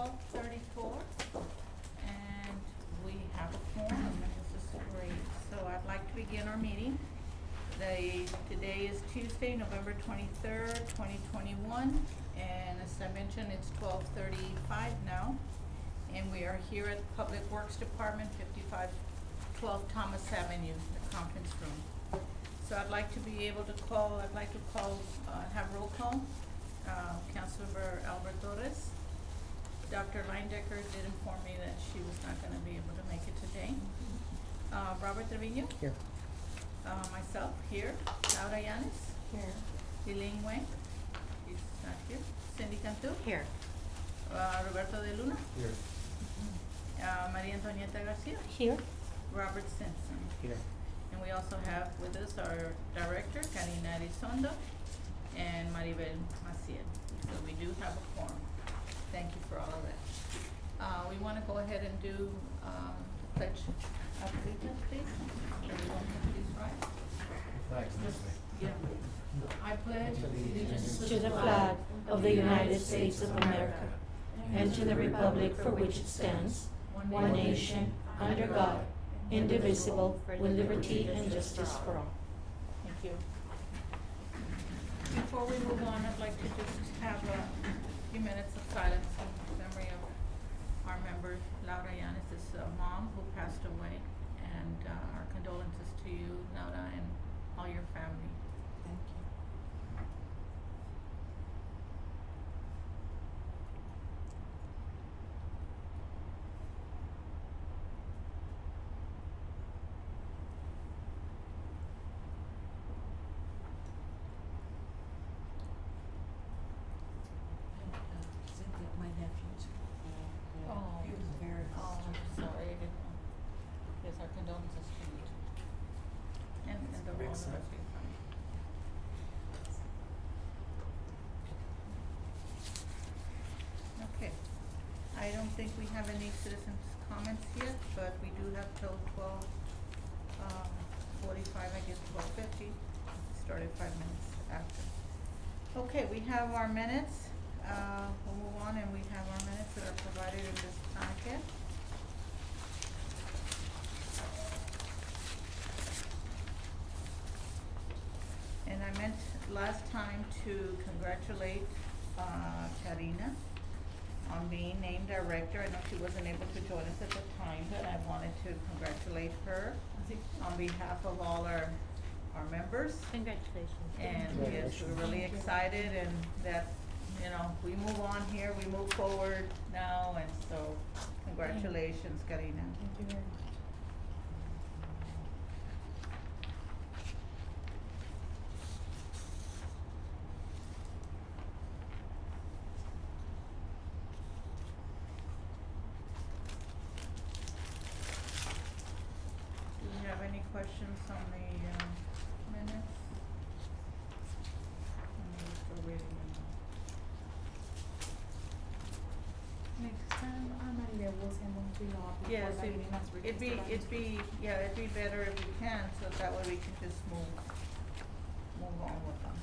12:34, and we have a quorum, and this is great. So I'd like to begin our meeting. Today is Tuesday, November 23rd, 2021, and as I mentioned, it's 12:35 now, and we are here at Public Works Department, 5512 Thomas Avenue, the conference room. So I'd like to have roll call. Councilor Albert Torres. Dr. Leindecker did inform me that she was not gonna be able to make it today. Robert Trevino. Here. Myself, here. Laura Yanes. Here. Elaine Wang. She's not here. Cindy Cantu. Here. Roberto de Luna. Here. Maria Antonieta Garcia. Here. Robert Simpson. Here. And we also have with us our director, Karina Elizondo, and Maribel Maciel. So we do have a quorum. Thank you for all of that. We wanna go ahead and do, the pledge of allegiance, please. Everyone can please rise. Yeah. I pledge allegiance To the flag of the United States of America and to the republic for which it stands, one nation, under God, indivisible, with liberty and justice for all. Thank you. Before we move on, I'd like to just have a few minutes of silence in memory of our member, Laura Yanes' mom, who passed away, and our condolences to you, Laura, and all your family. Thank you. My nephews. Oh, He was very Oh, I'm sorry, I didn't know. Yes, our condolences to you too. And the Big all the son. rest of your family. Okay, I don't think we have any citizens' comments yet, but we do have till 45, I guess 12:50, started 5 minutes after. Okay, we have our minutes, we'll move on, and we have our minutes that are provided in this packet. And I meant last time to congratulate, Karina on being named director. I know she wasn't able to join us at the time, but I wanted to congratulate her on behalf of all our members. Congratulations. And yes, we're really excited, and that, you know, we move on here, we move forward now, and so congratulations, Karina. Thank you very much. Do you have any questions on the minutes? I'm still reading them. Next time, Maria will send them to you all before Yes, the meeting as it'd be better if we can, so that way we can just move on with them.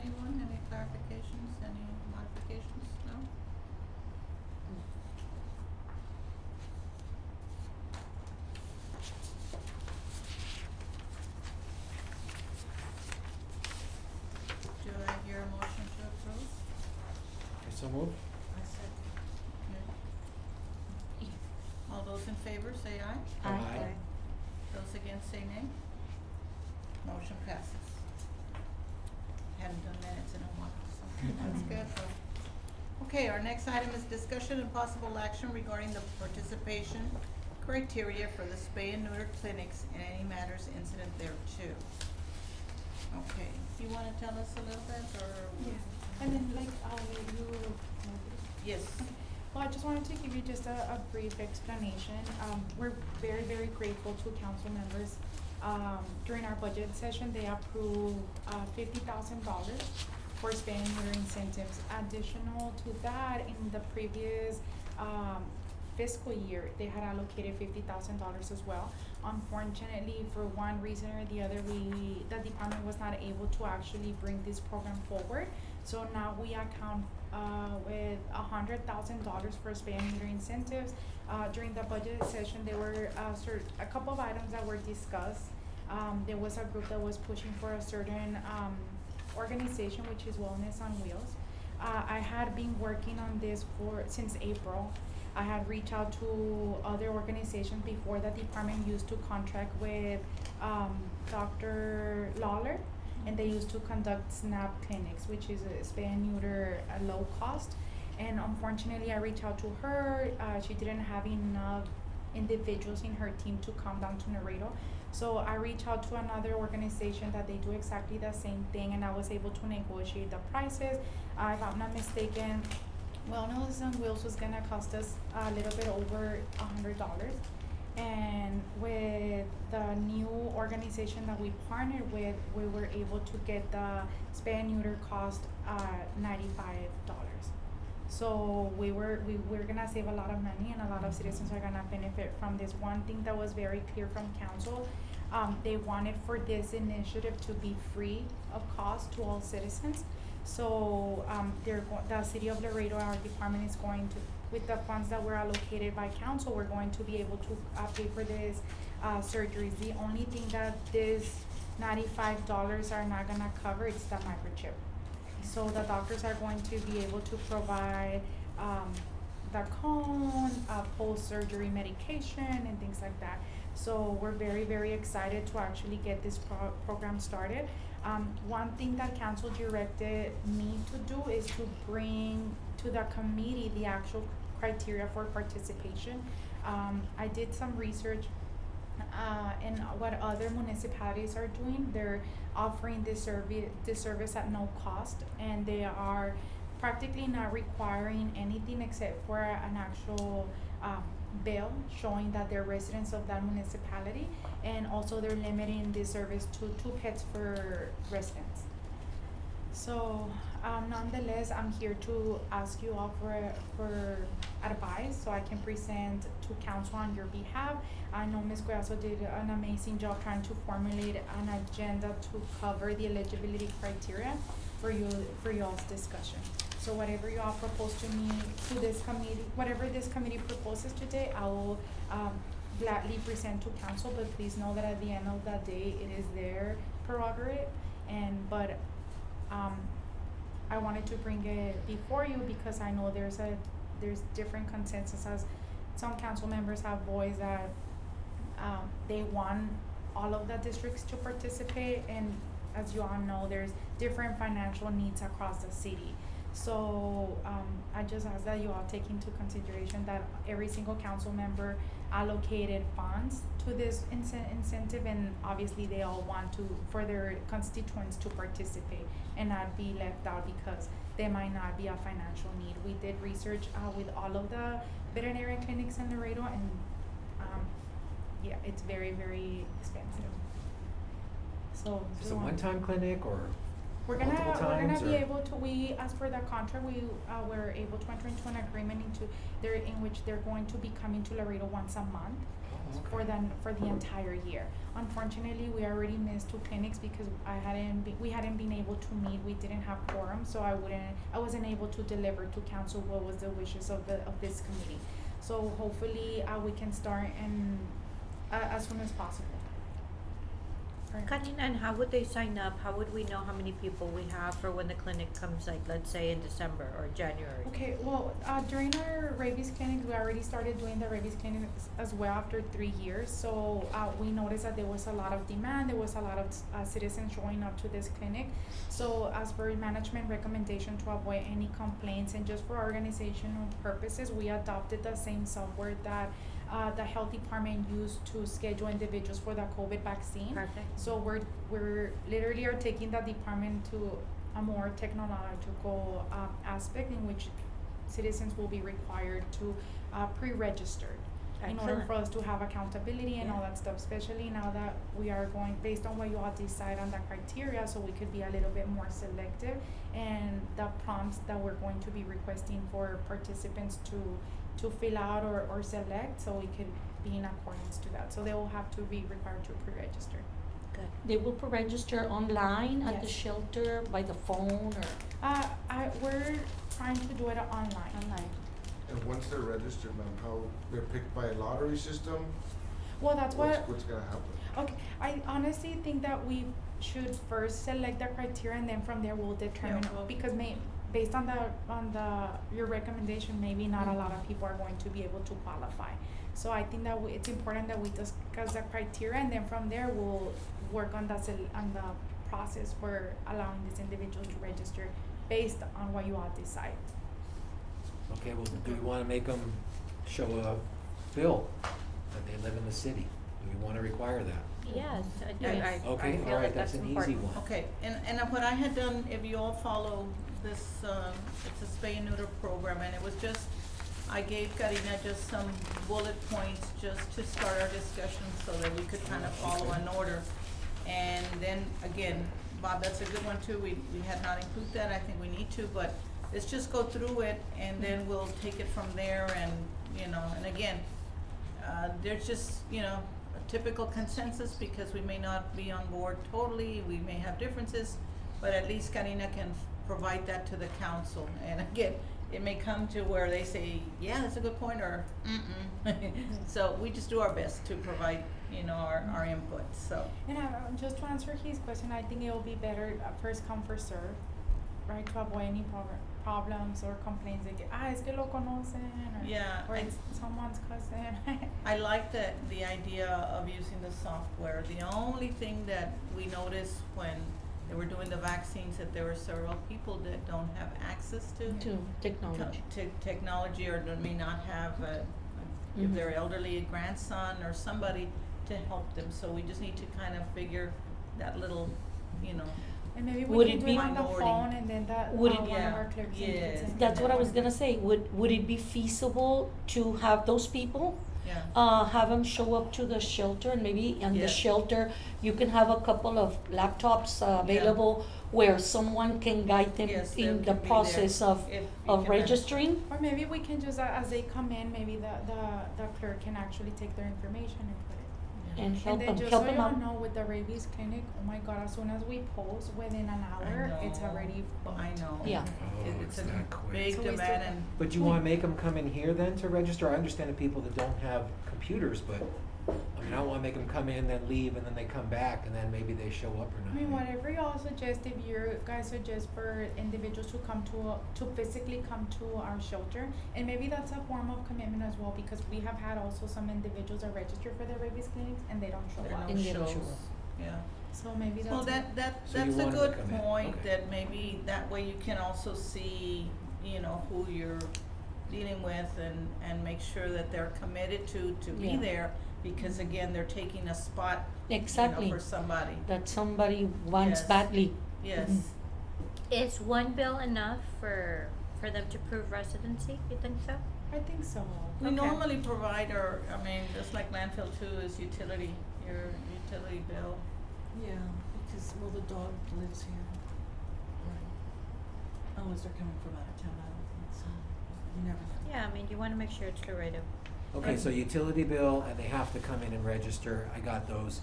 anyone, any clarifications, any modifications? No? Do I hear a motion to approve? Okay, so moved. I said, Okay. All those in favor say aye. Aye. Those against say nay. Motion passes. Hadn't done minutes in a while, so that's good. Okay, our next item is discussion and possible action regarding the participation criteria for the spay and neuter clinics and any matters incident thereto. Okay, do you wanna tell us a little bit, or? Yeah, and then like, you. Yes. Well, I just wanted to give you just a brief explanation. We're very, very grateful to council members. During our budget session, they approved, $50,000 for spay and neuter incentives. Additional to that, in the previous, fiscal year, they had allocated $50,000 as well. Unfortunately, for one reason or the other, the department was not able to actually bring this program forward. So now we account with $100,000 for spay and neuter incentives. During the budget session, there were a couple of items that were discussed. There was a group that was pushing for a certain organization, which is Wellness on Wheels. I had been working on this since April. I had reached out to other organizations before the department used to contract with Dr. Lawler, and they used to conduct SNAP clinics, which is a spay and neuter at low cost. And unfortunately, I reached out to her. She didn't have enough individuals in her team to come down to Laredo. So I reached out to another organization that they do exactly the same thing, and I was able to negotiate the prices. If I'm not mistaken, Wellness on Wheels was gonna cost us a little bit over $100. And with the new organization that we partnered with, we were able to get the spay and neuter cost $95. So we're gonna save a lot of money, and a lot of citizens are gonna benefit from this. One thing that was very clear from council, they wanted for this initiative to be free of cost to all citizens. So the city of Laredo, our department is going to, with the funds that were allocated by council, we're going to be able to pay for this surgeries. The only thing that this $95 are not gonna cover is the microchip. So the doctors are going to be able to provide the cone, post-surgery medication, and things like that. So we're very, very excited to actually get this program started. One thing that council directed me to do is to bring to the committee the actual criteria for participation. I did some research in what other municipalities are doing. They're offering this service at no cost, and they are practically not requiring anything except for an actual bill showing that they're residents of that municipality, and also they're limiting this service to 2 pets per residence. So nonetheless, I'm here to ask you all for advice so I can present to council on your behalf. I know Ms. Guaso did an amazing job trying to formulate an agenda to cover the eligibility criteria for y'all's discussion. So whatever you all propose to me, to this committee, whatever this committee proposes today, I will gladly present to council, but please know that at the end of the day, it is their prerogative. But I wanted to bring it before you because I know there's different consensus, as some council members have voiced that they want all of the districts to participate, and as you all know, there's different financial needs across the city. So I just ask that you all take into consideration that every single council member allocated funds to this incentive, and obviously they all want to, for their constituents to participate and not be left out because there might not be a financial need. We did research with all of the veterinary clinics in Laredo, and yeah, it's very, very expensive. So Is this a one-time clinic or we're multiple gonna times? be able to, as per the contract, we're able to enter into an agreement in which they're going to be coming to Laredo once a month. for Okay. the entire year. Unfortunately, we already missed 2 clinics because we hadn't been able to meet. We didn't have quorum, so I wasn't able to deliver to council what was the wishes of this committee. So hopefully, we can start and as soon as possible. Right. Karina, and how would they sign up? How would we know how many people we have for when the clinic comes, like, let's say in December or January? Okay, well, during our rabies clinics, we already started doing the rabies clinics as well after 3 years. So we noticed that there was a lot of demand. There was a lot of citizens showing up to this clinic. So as per management recommendation to avoid any complaints and just for organizational purposes, we adopted the same software that the health department used to schedule individuals for the COVID vaccine. Perfect. So we're literally are taking the department to a more technological aspect in which citizens will be required to pre-register in order Excellent. for us to have accountability and all Yeah. that stuff, especially now that we are going based on what you all decide on the criteria, so we could be a little bit more selective and the prompts that we're going to be requesting for participants to fill out or select, so we could be in accordance to that. So they will have to be required to pre-register. Good. They will register online at the Yes. shelter, by the phone, or We're trying to do it online. online? And once they're registered, ma'am, how, they're picked by a lottery system? Well, that's what. What's gonna happen? Okay, I honestly think that we should first select the criteria and then from there we'll determine, Yeah, well- because based on your recommendation, maybe not a lot of people are going to be able to qualify. So I think that it's important that we discuss the criteria and then from there we'll work on the process for allowing these individuals to register based on what you all decide. Okay, well, do you wanna make them show a bill that they live in the city? Do we wanna require that? Yes, I Yes. Okay, feel alright, like that's an easy important. one. Okay, and what I had done, if you all follow this, it's a spay and neuter program, and it was just, I gave Karina just some bullet points just to start our discussion so that we could kind of follow an order. And then, again, Bob, that's a good one too, we had not included that, I think we need to, but let's just go through it and then we'll take it from there and, and again, there's just, a typical consensus because we may not be on board totally, we may have differences, but at least Karina can provide that to the council. And again, it may come to where they say, yeah, that's a good point, or So we just do our best to provide, our input, so. And just to answer his question, I think it will be better first come, first serve, right? To avoid any problems or complaints like, es que lo conocen, Yeah, or I- it's someone's cousin. I like the idea of using the software. The only thing that we noticed when they were doing the vaccines, that there were several people that don't have access to To technology. to technology, or that may not have if Mhm. they're elderly, a grandson or somebody to help them. So we just need to kind of figure that little, And maybe Would we can it do be- it on the minority. phone and then that Would it- one of Yeah, our clerks yes. can That's what I was gonna say, would it be feasible to have those people, yeah. have them show up to the shelter, and maybe in the Yes. shelter, you can have a couple of laptops available where someone can guide them Yes, they in can the be there process of if you of can registering? Or maybe we can just, as they come in, maybe the clerk can actually take their information and put it. And help And then them, just help so them y'all out. know, with the rabies clinic, oh my God, as soon as we post, within an hour, it's know. already booked. I know. Yeah. Oh, It's a that quick. big So we still demand, have- and But you wanna make them come in here then to register? I understand the people that don't have computers, but, I mean, I don't wanna make them come in, then leave, and then they come back, and then maybe they show up or not. I mean, whatever y'all suggest, if you guys suggest for individuals to come to physically come to our shelter, and maybe that's a form of commitment as well, because we have had also some individuals that register for their rabies clinics and they don't show there are up. no And they don't shows, show up. yeah. So maybe that's. Well, that's So you a want 'em to good come in, point, okay. that maybe that way you can also see, who you're dealing with and make sure that they're committed to be Yeah. there, because again, they're taking a spot, Exactly, for somebody. that somebody wants Yes. badly. Yes, Mhm. Is one bill enough for them to prove residency, you think so? I think so. we Okay. normally provide just like landfill too, is your utility bill. Yeah, because, well, the dog lives here. Unless they're coming from out of town, I don't think so. You never know. Yeah, I mean, you wanna make sure it's Laredo. Okay, so utility bill, and they have to come in and register, I got those.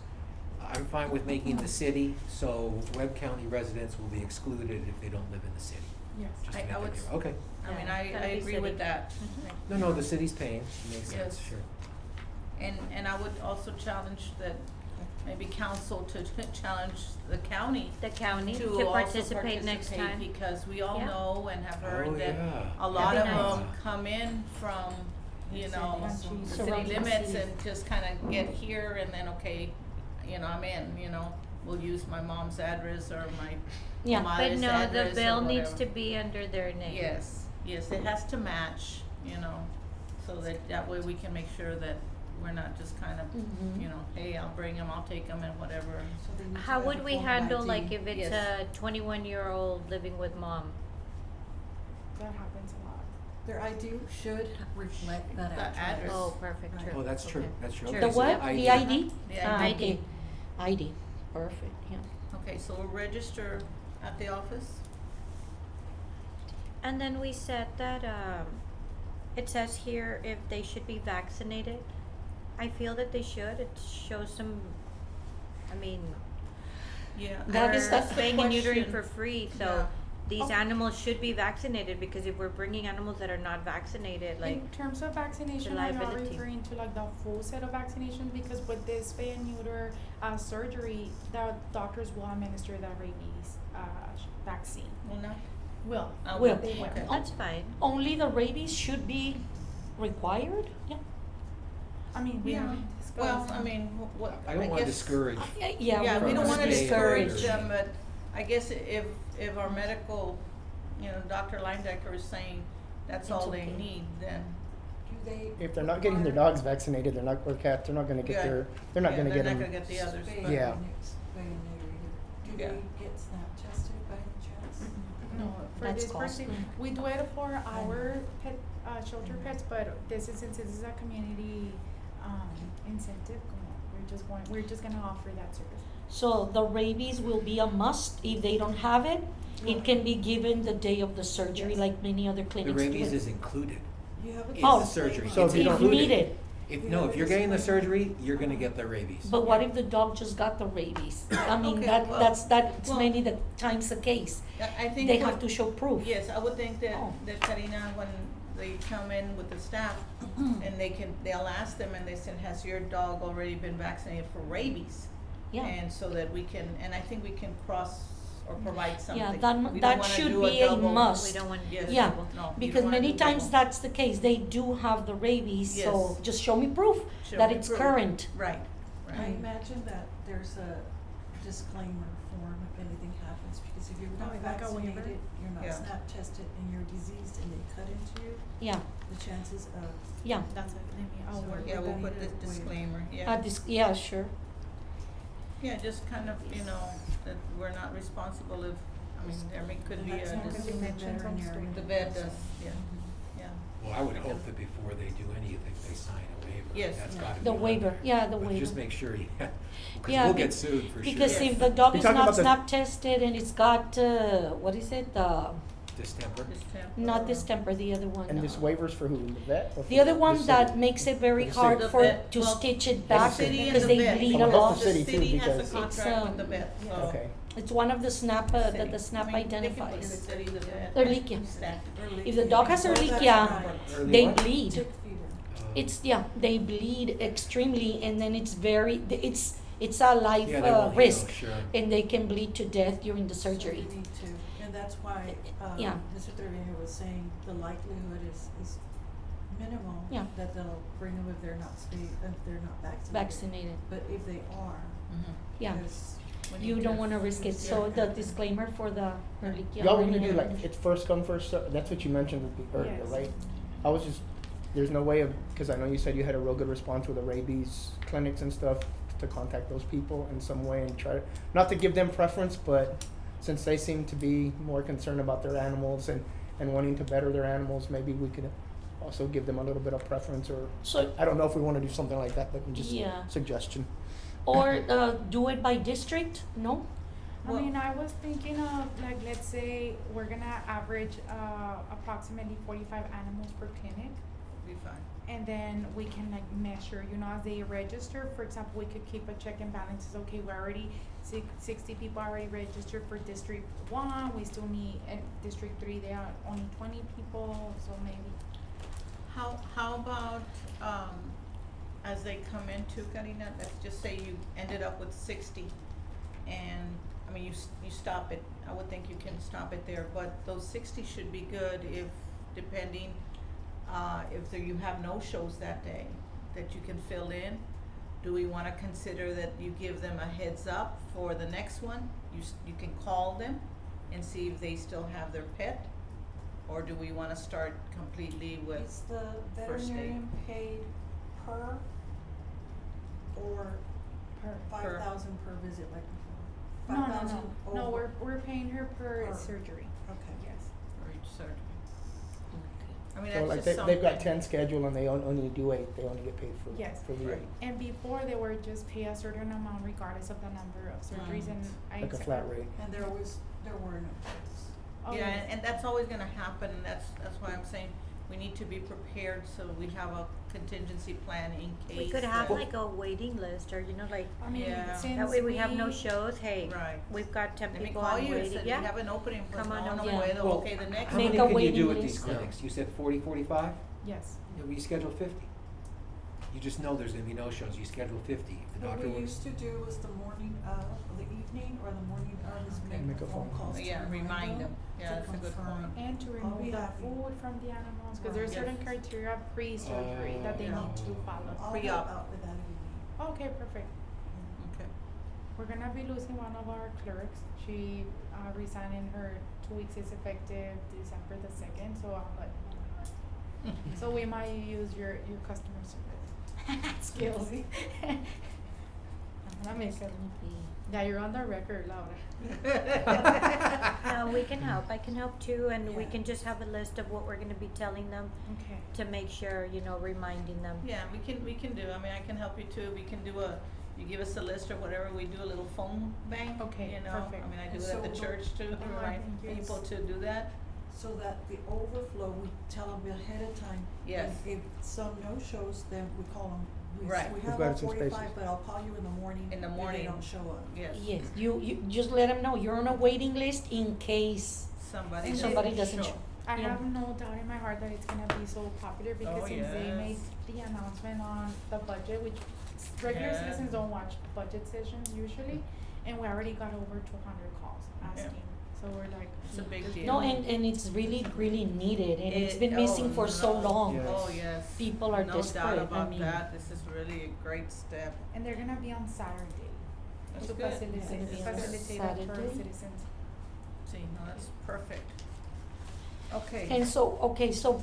I'm fine with making the city, so Webb County residents will be excluded if they don't live in the city. Yes. Just to I make would it s- clear. Okay, I mean, Yeah, I gotta be agree with city. that. no, the city's paying, makes sense, Yes. sure. And I would also challenge that maybe council to challenge the county The county to to also participate next participate, time. because we all Yeah. know and have Oh, heard that yeah. a lot of That'd be them nice. come in from, you know, Cities. the city Surrounding limits cities. and just kinda get here and then, okay, you know, I'm in, you know, we'll use my mom's address or my Yeah. But mother's no, address the or bill needs whatever. to be under their name. Yes, yes, it has to match, you know, so that way we can make sure that we're not just kind of, Mhm. you know, hey, I'll bring them, I'll take them and whatever. So they need to How have would a we form of handle ID. like if it's Yes. a 21-year-old living with mom? That happens a lot. Their ID should reflect that The address. address. Oh, perfect, Right. true. Oh, that's true, Okay. that's true. Sure. Okay, The so what? The ID? The Ah, ID. okay. ID, perfect, yeah. Okay, so we'll register at the office? And then we said that, it says here if they should be vaccinated. I feel that they should. It shows some, I mean, Yeah. That is- we're that's the spaying and neutering question. for free, Yeah. so these Oh. animals should be vaccinated, because if we're bringing animals that are not vaccinated, like, In terms of vaccination, the I'm not liability. referring to like the full set of vaccinations, because with this spay and neuter surgery, the doctors will administer the rabies vaccine. Well, no? Will. Will. They will. Okay. that's fine. Only the rabies should be required? Yeah. I mean, we Yeah. haven't discussed. Well, I mean, what, I don't wanna guess- discourage, Yeah, Yeah, we from don't wanna spay discourage or- them, but I guess if our medical, you know, Dr. Leindecker is saying that's It's all they okay. need, then, Do they If they're not getting their require dogs vaccinated, they're not, or cats, they're not gonna get Yeah. they're not yeah, gonna they're get not them. gonna get the others, spay but. Yeah. and spay and neuter either? Do Yeah. they get snap tested by any chance? No, for That's this person, costly. we do it for our pet, shelter pets, but this is, since this is a community, incentive, we're just gonna offer that service. So the rabies will be a must. If they don't have it, it can be given the day of the surgery, Yes. like many other the clinics do rabies it. is included You have a in Oh. the surgery, So it's if you don't- If included. needed, If you're getting the surgery, you're gonna get the rabies. but what if the dog just got the rabies? I mean, Okay, well- that's well- many the times the case. I think They what- have to show proof. Yes, I would think that, Oh. that Karina, when they come in with the staff, and they'll ask them and they said, has your dog already been vaccinated for rabies? Yeah. And so that we can, and I think we can cross or provide something. Yeah, We that, don't that wanna should do be a double. must. We don't want to Yes. do Yeah, double. No, you because don't wanna many do times double. that's the case. They do have the rabies, so Yes. just show me proof Show that me it's proof. current. Right, I right. imagine that there's a disclaimer form if anything happens, because if you're not like a waiver? vaccinated, you're not Yeah. snap tested, and you're diseased and they cut into you, Yeah, the chances of yeah. That's it, I'll So work Yeah, with we'll that. put this Waiver. disclaimer, yeah. Yeah, sure. Yeah, just kind of, you know, that we're not responsible if, I mean, there could be a, That's something dis- the mentions on veterinarian the does. vet does, yeah, yeah. Well, I would hope that before they do anything, they sign a waiver. Yes. That's Yeah. gotta be The done. waiver, yeah, the But waiver. just make sure, yeah, because Yeah, we'll be- get sued for sure. Because Yes. if the dog You're is talking not about the- snap tested and it's got, what is it, Distemper. not distemper, the other one. And this waivers for who, the vet? Or The for other one city? that makes it very For the hard The for, vet, to well, stitch it The back city and because the they vet. bleed Oh, a that's lot. the city too, The city has because- a contract with the vet, It's, so. Okay. It's one of the snap, that City. the snap I mean, they can put the identifies. city, the vet. Ehrlichia. Staff. If the dog has Oh, that's Ehrlichia, right. Early they what? bleed. Tick fever. It's, yeah, they bleed extremely and then it's very, it's a life Yeah, they won't heal, risk. sure. And they can bleed to death during the surgery. So you need to, and that's why, Yeah. Mr. Trevino was saying the likelihood is minimal. Yeah. That they'll bring them if they're not if they're not vaccinated. Vaccinated, But if they are, Mhm. yeah. because We You need don't to- wanna risk it, so Yeah. the disclaimer for the Ehrlichia. Y'all were gonna do like, it's first come, first served, that's what you mentioned earlier, Yes. right? I was just, there's no way of, cause I know you said you had a real good response with the rabies clinics and stuff, to contact those people in some way and try, not to give them preference, but since they seem to be more concerned about their animals and wanting to better their animals, maybe we could also give them a little bit of preference, or, So, I don't know if we wanna do something like that, but just Yeah. suggestion. or, do it by district, no? I mean, I was thinking of, like, let's say we're gonna average, approximately 45 animals per clinic. Be fine. and then we can like measure, you know, as they register. For example, we could keep a check and balances. Okay, we're already 60 people already registered for District 1. We still need, and District 3, there are only 20 people, so maybe. How about, as they come into, Karina, let's just say you ended up with 60, and, I mean, you stop it, I would think you can stop it there, but those 60 should be good if, depending, if there, you have no shows that day, that you can fill in. Do we wanna consider that you give them a heads up for the next one? You can call them and see if they still have their pet? Or do we wanna start completely with Is the first aid? veterinarian paid per or Per. 5,000 per visit like before? No, 5,000 no, over? we're paying her per Per. surgery. Okay. Yes. for each surgery? I mean, So that's like just they've got something. 10 scheduled and they only do 8, they only get paid for Yes. for the Right. 8. And before they were just pay a certain amount regardless of the number of surgeries, and I Like a accept flat that. rate. And there were no choice. Oh, Yeah, yes. and that's always gonna happen, and that's why I'm saying we need to be prepared, so we have a contingency plan in case. We could have that- like a waiting list, or, you know, like, I mean, Yeah. since that way we have no shows, hey, Right. we've got 10 Let me people call on you, waiting, said we yeah. have an opening, pues Come on no, no over. puedo, Well, okay, the next How Make many a can you waiting do at these list. clinics? You said 40, 45? Yes. Yeah, well, you schedule 50. You just know there's gonna be no shows, you schedule 50. If the What doctor we works. used to do was the morning of, the evening or the morning of, is Okay. make phone calls to Yeah, remind them, yeah, that's a good confirm. point. And to I'll be remove the happy. food from the animals, because Right. there's Yes. certain criteria pre-surgery that they Yeah. need to follow. I'll Pre-op. help out with that if you need. Okay, perfect. Okay. We're gonna be losing one of our clerks. She resigned, and her 2 weeks is effective December the 2nd, so I'm like, so we might use your customer service skills. That makes sense. Yeah, you're on the record, Laura. No, we can help, I can help too, and we Yeah. can just have a list of what we're gonna be telling them Okay. to make sure, you know, reminding them. Yeah, we can do, I mean, I can help you too, we can do you give us a list or whatever, we do a little phone bank, Okay, you know? perfect. I mean, I do And it at the so church too, Oh, remind thank you. people to do that. So that the overflow, we tell them ahead of time. Yes. If some no-shows, then we call them. Right. We We've have got all some 45, spaces. but I'll call you in the morning. In the if morning. they don't show up. Yes. Yes, you just let them know you're on a waiting list in case. Somebody And Somebody doesn't show. I Yeah. have no doubt in my heart that it's gonna be so popular, because Oh, since they made yes. the announcement on the budget, which regular Yeah. citizens don't watch budget sessions usually, and we already got over 200 calls asking, so we're like. It's a big deal. No, and it's really, really needed, and it's been missing for so no. long. Yes. Oh, yes. People are No desperate, doubt I about mean. that, this is really a great step. And they're gonna be on Saturday That's to good. facilitate, It's gonna be on facilitate that for Saturday. citizens. See, no, that's perfect. Okay. And so, okay, so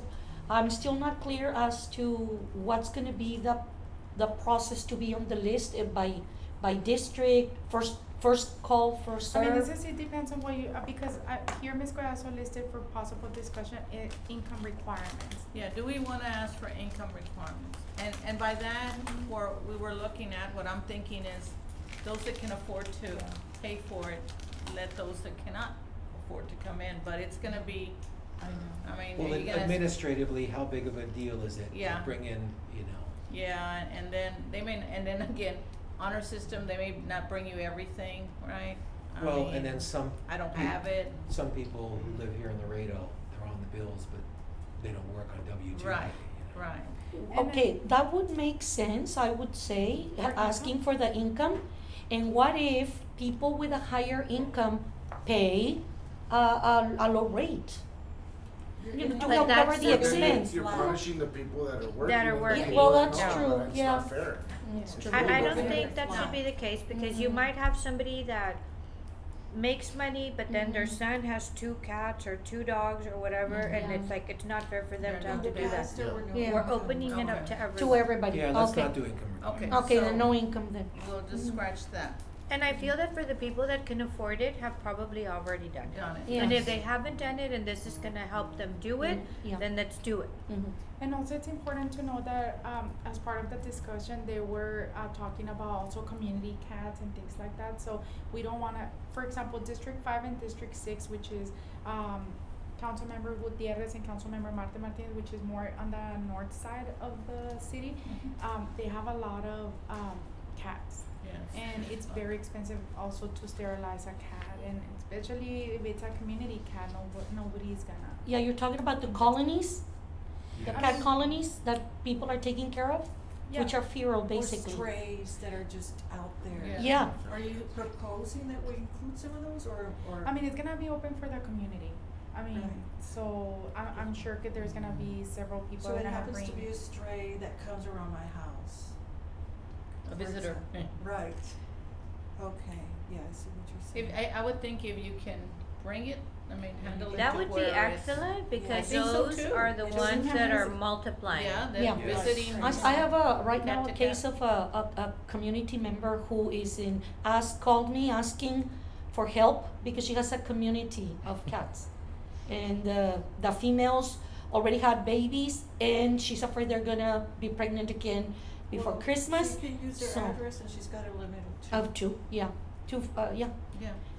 I'm still not clear as to what's gonna be the process to be on the list, by district, first call, first I mean, serve. it depends on what you, because here Ms. Guayaso listed for possible discussion, income requirements. Yeah, do we wanna ask for income requirements? And by that, we were looking at, what I'm thinking is, those that can afford to pay for it, let those that cannot afford to come in, but it's gonna be, I know. I mean, Well, you're gonna. administratively, how big of a deal is it? to Yeah. Bring in, you know. Yeah, and then they may, and then again, honor system, they may not bring you everything, right? I Well, mean, and then some. I don't have it. Some people who live here in Laredo, they're on the bills, but they don't work on W-2. Right, you know. right. And Okay, that would make sense, I would say, For asking for the income. And what if people with a higher income pay a low rate? You know, to But help cover that's the the expense. You're punishing the people that are working. That are and working. making Well, money. that's No, true, It's yeah. not fair. It's It's true. I really don't not think fair. that should be the case, because you Mhm. might have somebody that makes money, but then their son has 2 cats or 2 dogs or whatever, and Yeah. it's like, it's not fair for them They're to have not to In the do that. past, there were no Yeah. We're income. opening it up Okay. to everyone. To everybody, Yeah, let's okay. not do income Okay. requirements. Okay, So- then no income then. We'll just scratch that, And I feel that for the people that can afford it, have probably already done it. done it. Yeah. And if Yes. they haven't done it and this is gonna help them do it, Yeah. then let's do it. Mhm. And also, it's important to know that as part of the discussion, they were talking about also community cats and things like that. So we don't want to, for example, District 5 and District 6, which is Councilmember Gutierrez and Councilmember Marta Martinez, which is more on the north side of the city, they have a lot of cats. Yes. And it's very expensive also to sterilize a cat, and especially if it's a community cat, nobody's gonna. Yeah, you're talking about the colonies, the Yes. cat colonies that people are taking care of, which Yeah. are feral basically. Or strays that are just out there. Yeah. Are you proposing that we include some of those, or? I mean, it's gonna be open for the community. I mean, Right. so I'm sure that there's gonna be several people So that it are gonna happens bring. to be a stray that comes around my house. A for visitor. example. Right. Okay, yeah, I see what you're If, saying. I would think if you can bring it, I mean, handle it That to would be where it's. excellent, because think so those too. are the It doesn't ones have that are visit- multiplying. Yeah, Yeah. they're visiting. I have a, right cat now, a to case cat. of a community member who is called me asking for help because she has a community of cats. And the females already had babies, and she's afraid they're gonna be pregnant again before Well, Christmas. She can use her so- address, and she's got a limit Of two, yeah, yeah, Yeah.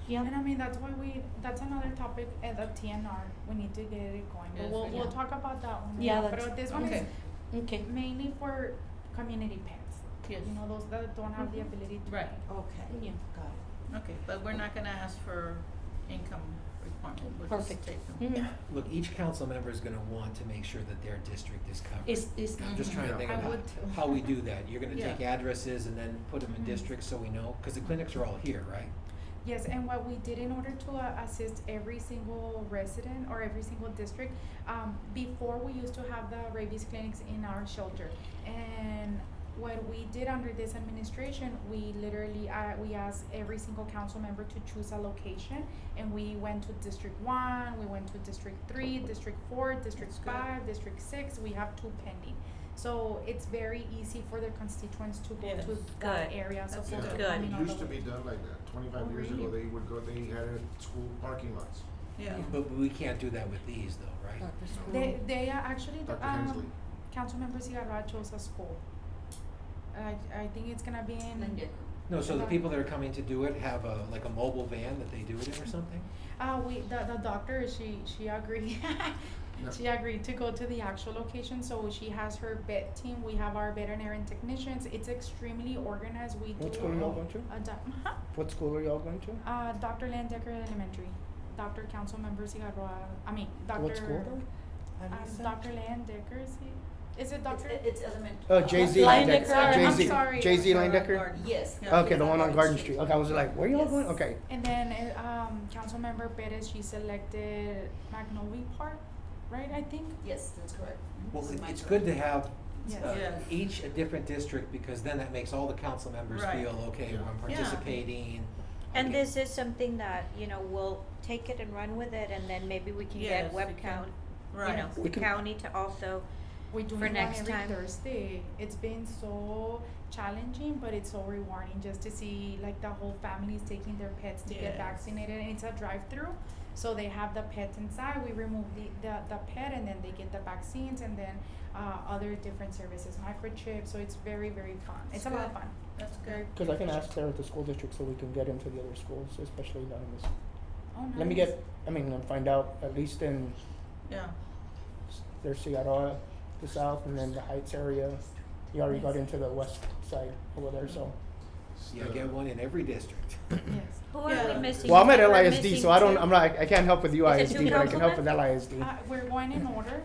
yeah. And I mean, that's another topic at the TNR. We need to get it going, but Yes, we'll we we'll do. talk about that one. Yeah, But that's- this one Okay. is Okay, mainly for community pets. Yes. You know, those that don't have the ability to. Right. too. Okay, yeah. got it. Okay, but we're not gonna ask for income requirement, we'll just Perfect. take them. Mhm. Look, each council member is gonna want to make sure that their district is covered. Is I'm just trying to think I of would too. how we do that. You're gonna Yeah. take addresses and then put them in Mhm. districts so we know, cause the clinics are all here, right? Yes, and what we did in order to assist every single resident or every single district, before we used to have the rabies clinics in our shelter. And what we did under this administration, we literally, we asked every single council member to choose a location. And we went to District 1, we went to District 3, District 4, District That's good. 5, District 6, we have 2 pending. So it's very easy for the constituents to go Yes. to that Good. area, so That's folks good. are coming It all used the to way. be done like that, 25 Oh, years really? ago, they had it at school parking lots. Yeah. But we can't do that with these though, right? They actually, Dr. Hensley. Councilmember Cigarra chose a school. I think it's gonna be in. No, so the people that are coming to do it have like a mobile van that they do it in or something? The doctor, she agreed, she agreed to go to the actual location, so she has her vet team, we have our veterinarian technicians, it's extremely organized, we do. What school are y'all going to? What school are y'all going to? Dr. Landecker Elementary, Dr. Councilmember Cigarra, Dr. What school? Dr. Landecker, is it Dr.? It's elementary. Oh, Jay-Z Linedecker. I'm Jay-Z, sorry. Jay-Z Linedecker? Yes. Yeah. Okay, the one on Garden Street. Okay, I was like, where y'all Yes. going? Okay. And then, Councilmember Perez, she selected Magnolia Park, right, I think? Yes, that's correct. Well, This is my it's choice. good to have Yes. Yes. each a different district because then that makes all the council members Right. feel, okay, Yeah. I'm Yeah. participating. And Okay. this is something that, we'll take it and run with it, and then maybe we can Yes, get web we can. count, Right. We can- county to also, We do For one next every time. Thursday. It's been so challenging, but it's so rewarding just to see like the whole families taking their pets to Yes. get vaccinated, and it's a drive-through. So they have the pets inside. We remove the pet, and then they get the vaccines, and then other different services, microchips. So it's very very fun. It's a lot of fun. That's Very good. Because I can ask there at the school district so we can get into the other schools, especially down in this. Oh, nice. Let me and find out at least in Yeah. there's Cigarra, the south, and then the Heights area. You already got into the west side over there, so. Yeah, get one in every district. Yes. who are Yeah. we missing? Well, I'm at We're LISD, missing so I don't. two. I can't help with Is it UISD, two but I can help with councilmen? LISD. We're going in order.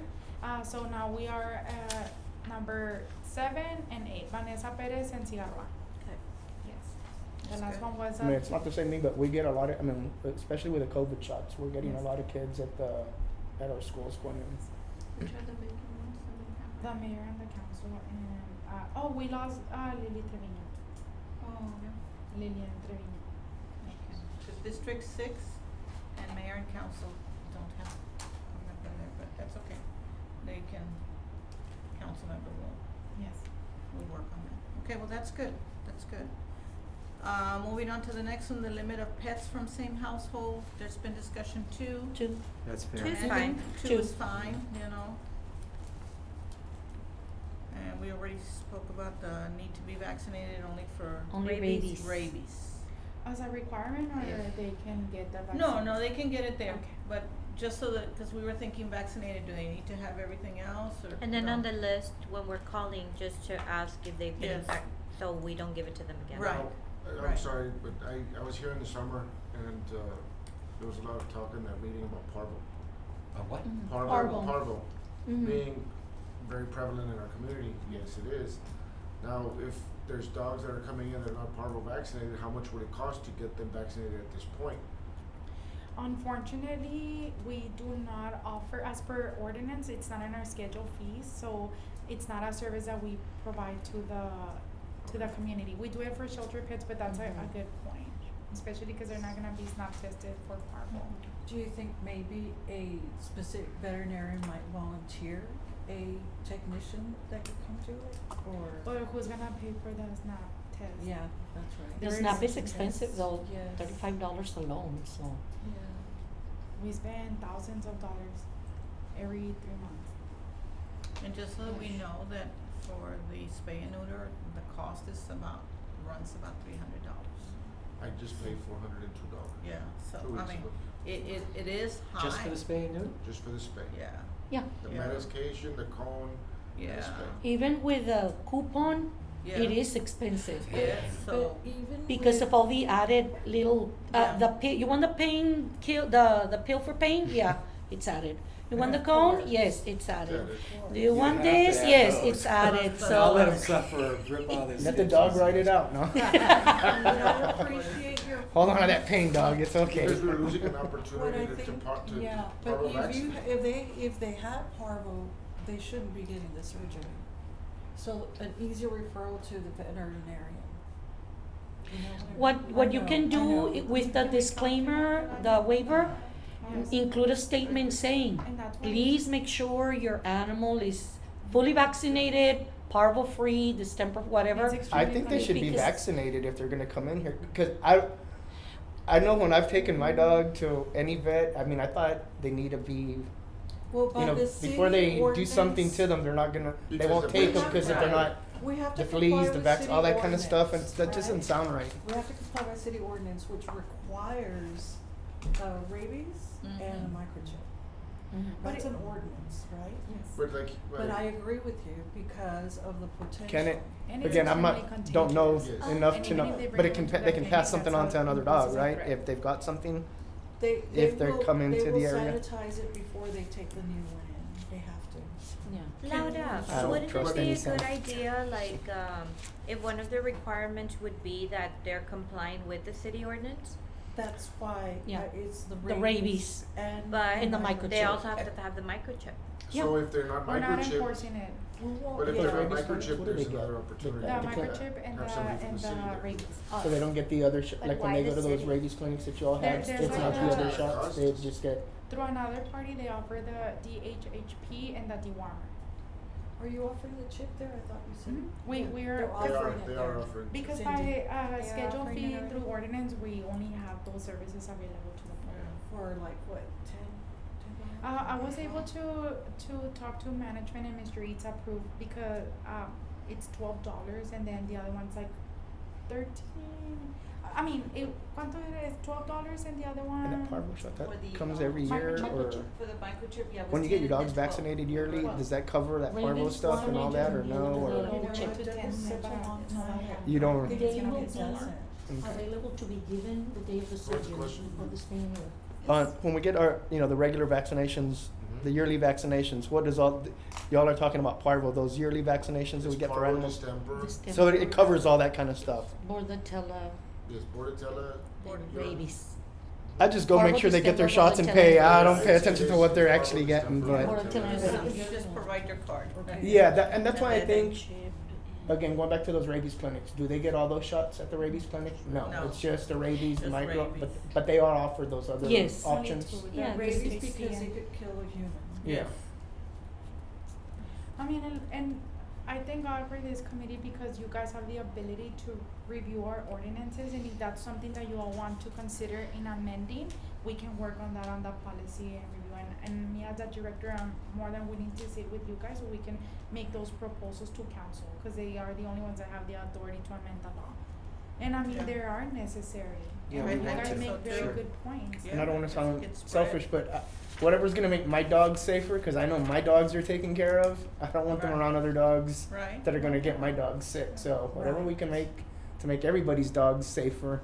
So now we are at number 7 and 8. Vanessa Perez and Cigarra. Okay. Yes. The That's last good. one was. I mean, it's not the same thing, but we get a lot of. Especially with the COVID shots, we're getting a Yes. lot of kids at our schools going in. Which are the vacant ones that we have? The mayor and the council, and we lost Lily Trevino, Oh, yeah. Lilian Trevino. Okay. So District 6 and mayor and council don't have a member there, but that's okay. They can, council member Yes. will work on that. Okay, well, that's good, that's good. Moving on to the next one, the limit of pets from same household, there's been discussion 2. Two. That's fair. Two's And fine. 2 Two. is fine, And we already spoke about the need to be vaccinated only for Only Rabies. rabies. rabies. As a requirement, or Yeah. they can get the vaccine? No, they can get it there, Okay. but just so that, cause we were thinking vaccinated, do they need to have everything else, or? And then no? on the list, when we're calling, just to ask if they've been Yes. back, so we don't give it to them again. Right. I'm Right. sorry, but I was here in the summer and, there was a lot of talk in that meeting about parvo. What? Parvo. Parvo Mhm. being very prevalent in our community. Yes, it is. Now, if there's dogs that are coming in that are not parvo vaccinated, how much would it cost to get them vaccinated at this point? Unfortunately, we do not offer, as per ordinance, it's not in our schedule fees, so it's not a service that we provide to the community. We do it for shelter pets, but that's a good point, especially because they're not gonna be snap tested for parvo. Do you think maybe a specific veterinarian might volunteer a technician that could come to it, or? But who's gonna pay for the snap test? Yeah, that's right. The There SNAP is- is expensive though, Yes. $35 alone, so. Yeah. We spend thousands of dollars every 3 months. And just so that we know that for the spay and neuter, the cost is runs about $300. I just paid $402. Yeah, so, 2 I weeks mean, ago. it is high. Just for the spay and neuter? Just for the spay. Yeah, Yeah, The Yeah. medication, the cone, and yeah, the spay. even with a coupon, yeah. it is expensive. Yeah, so, But even Because with- of all the added little, Yeah. the pill, you want the pain kill, the pill for pain? Yeah, it's added. You want the cone? Yes, it's added. Do you You want have to this? add Yes, those. it's added, So- And I'll let so. him suffer, rip all this. Let the dog ride it out, no? I appreciate your. Hold on to that pain, dog, it's okay. Because we're losing an What I opportunity to think, to yeah, parvo but if you, vaccinate. if they had parvo, they shouldn't be getting the surgery. So an easier referral to the veterinarian. You know What I you know, can I do know. with the disclaimer, the waiver, Yes. include a statement saying, And that's why- please make sure your animal is fully vaccinated, parvo-free, distemper, whatever. It's I extremely think they should be Because- vaccinated if they're gonna come in here, because I know when I've taken my dog to any vet, I mean, I thought they need to be, Well, you by know, the city before they do something ordinance, to them, they're not gonna, they Because won't the take them, vaccine- because if they're not, we have to the comply fleas, the with vax, city all that kind of stuff, and ordinance, that just doesn't right? sound right. We have to comply by city ordinance, which requires rabies and a microchip. Mhm. That's an ordinance, right? But like, But I agree with you because of the potential. Can it, And it's again, I'm extremely not, don't know contagious. Yes. enough And to even know, if they but bring it can, them to they the can clinic, pass something on that's to how another it dog, poses a right? threat. If they've got something, They if they're will- coming to the area. They will sanitize it before they take the new one in. They have to. Yeah. Laura, I don't wouldn't trust it be any a good sign. idea, like, if one of the requirements would be that they're complying with the city ordinance? That's why Yeah. it's the The rabies rabies. and. But And the they microchip. also have to have the microchip. so if they're not We're not microchipped, enforcing it. We won't but if be they're not able to- rabies clinics, microchipped, what do there's they get? another opportunity The Yeah, to microchip and have somebody from and the city the there. rabies. So they don't get the other, But like when why they go the to those city? rabies clinics that you all have, There's it's like not the a- other shots, they just get, Through another party, they offer the DHHP and the dewormer. Are you offering the chip there? I thought you said. Mhm. We're They're They offering are, it they there. are offering. because Cindy. by They are schedule offering fee it already? through ordinance, we only have those services available to the public. For like what, $10? I was able to talk to management and Mr. Eats approved because it's $12 and then the other one's like 13. I mean, ¿cuánto es $12 and the other one? and that parvo shot, For that the, comes um, every year, microchip. or For the microchip, yeah. when you get your dogs 12. vaccinated yearly, Twelve. does that cover that parvo Rabies stuff and all that, or no, or? Little You chip. know, it took us such a long time. You don't- I think They it's gonna will be be doesn't. Okay. available to be given the day of the What's the surgery question? for the Spain When we get our, the regular vaccinations, the yearly vaccinations, what does y'all are talking about parvo, those yearly vaccinations that we It's get for parvo, animals? distemper, So it covers all that kind of stuff. Bordetella, yes, Bordetella. and rabies. I just go make Parvo, sure they get their distemper, shots and bordetella, pay, I don't Yeah, pay it's- attention to it's what they're parvo, actually getting, distemper, but, Bordetella. You just provide your card. yeah, and that's why I And then think, again, going back to those rabies clinics, do they get all those shots at the rabies clinic? No, No. it's just the rabies, Just micro, rabies. but they are offered those other Yes. options. Yeah, The rabies because because it could kill a human. Yeah. I mean, and I thank God for this committee because you guys have the ability to review our ordinances, and if that's something that you all want to consider in amending, we can work on that on the policy and review. And me as a director, I'm more than willing to sit with you guys so we can make those proposals to council, because they are the only ones that have the authority to amend the law. And I mean, Yeah. they are necessary. Yeah, And we you want guys to. make very Sure. good points. Yeah. And I don't wanna sound It's selfish, spread. but whatever's gonna make my dogs safer, because I know my dogs are taken care of. I don't want them Right. around other dogs Right. that are gonna get my dogs sick. So whatever we can make to make everybody's dogs safer,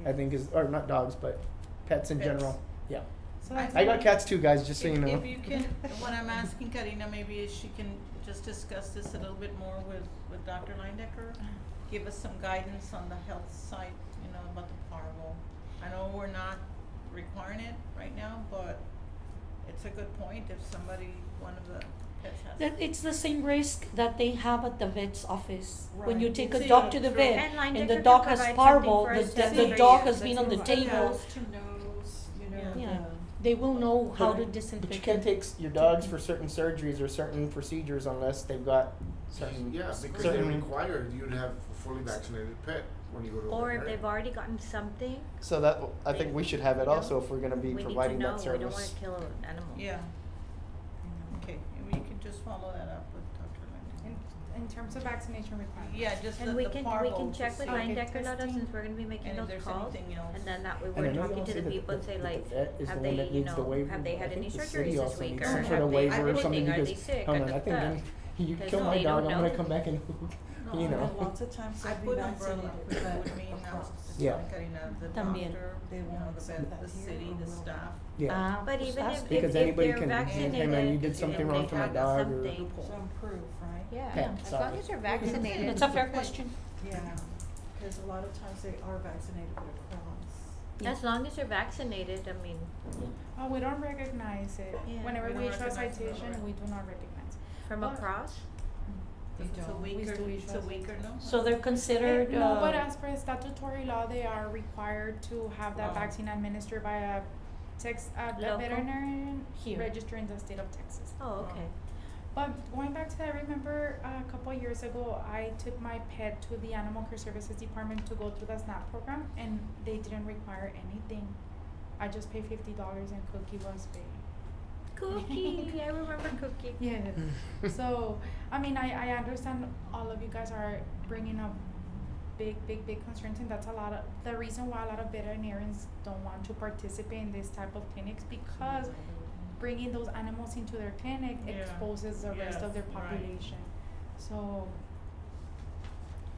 I think is, or not dogs, but pets in Pets. general. Yeah. So that's I got cats too, guys, just so you know. If you can, what I'm asking Karina, maybe is she can just discuss this a little bit more with Dr. Leindecker. Give us some guidance on the health side, you know, about the parvo. I know we're not requiring it right now, but it's a good point if somebody, one of the pets has. That it's the same risk that they have at the vet's office. When you Right. take a See, dog to the true. vet And and Linedecker the can dog has provide parvo, something for us the to do. dog Yeah, has been on the From table. nose to nose, you know, Yeah. Yeah. They will know how to But disinfect you can't it. take your dogs for certain surgeries or certain procedures unless they've got certain. Yeah, because they certain- require you to have a fully vaccinated pet when you go to a Or if veterinarian. they've already gotten something, So that, I think we should have it You know, also if we're gonna be we need to providing know, that we don't wanna service. kill an animal. Yeah, okay, and we can just follow that up with Dr. Leindecker. in terms of vaccination requirements. Yeah, just the And we parvo. can check with to see Linedecker, Lotta, testing. since we're gonna be making And if those there's calls. anything else. And then that way And I we're know talking y'all to say the that people and say the like, vet is the have one they, that you needs the know, waiver, have they but had I any think the surgeries city this also week, needs or some have sort of they, waiver or anything, something are they because, sick, oh or man, the I think then you Because kill my they dog, don't I'm gonna know. come back and, No, you know. And lots of times I they'll be put umbrella, vaccinated, would but mean across. Yeah. Karina, the También. doctor, They you know, won't the say vet, that the here city, or the will. staff. Yeah. Ah, But pues even ask. Because if anybody they're can, hey vaccinated, man, you did something if wrong they to my have dog or. something, Some proof, right? yeah, Yeah, as sorry. long as they're vaccinated. That's a fair question. Yeah, because a lot of times they are vaccinated but across. As long as they're vaccinated, I mean, Oh, we don't recognize it. Yeah. Whenever We we don't issue a recognize it, citation, right. we do not recognize. from But- across, They It's a don't. weaker, still it's a issue. weaker, no? So they're considered, No, but as per statutory law, they are required to have that Oh. vaccine administered by a a Local? veterinarian Here. registered in the state of Texas. oh, okay. But going back to that, I remember a couple of years ago, I took my pet to the Animal Care Services Department to go through the SNAP program, and they didn't require anything. I just paid $50 and Cookie was paid. Cookie, I remember Cookie. Yeah. So, I mean, I understand all of you guys are bringing up big concerns, and that's a lot of the reason why a lot of veterinarians don't want to participate in this type of clinics, because bringing those animals into their clinic Yeah. exposes the rest of their Yes, right. population. So,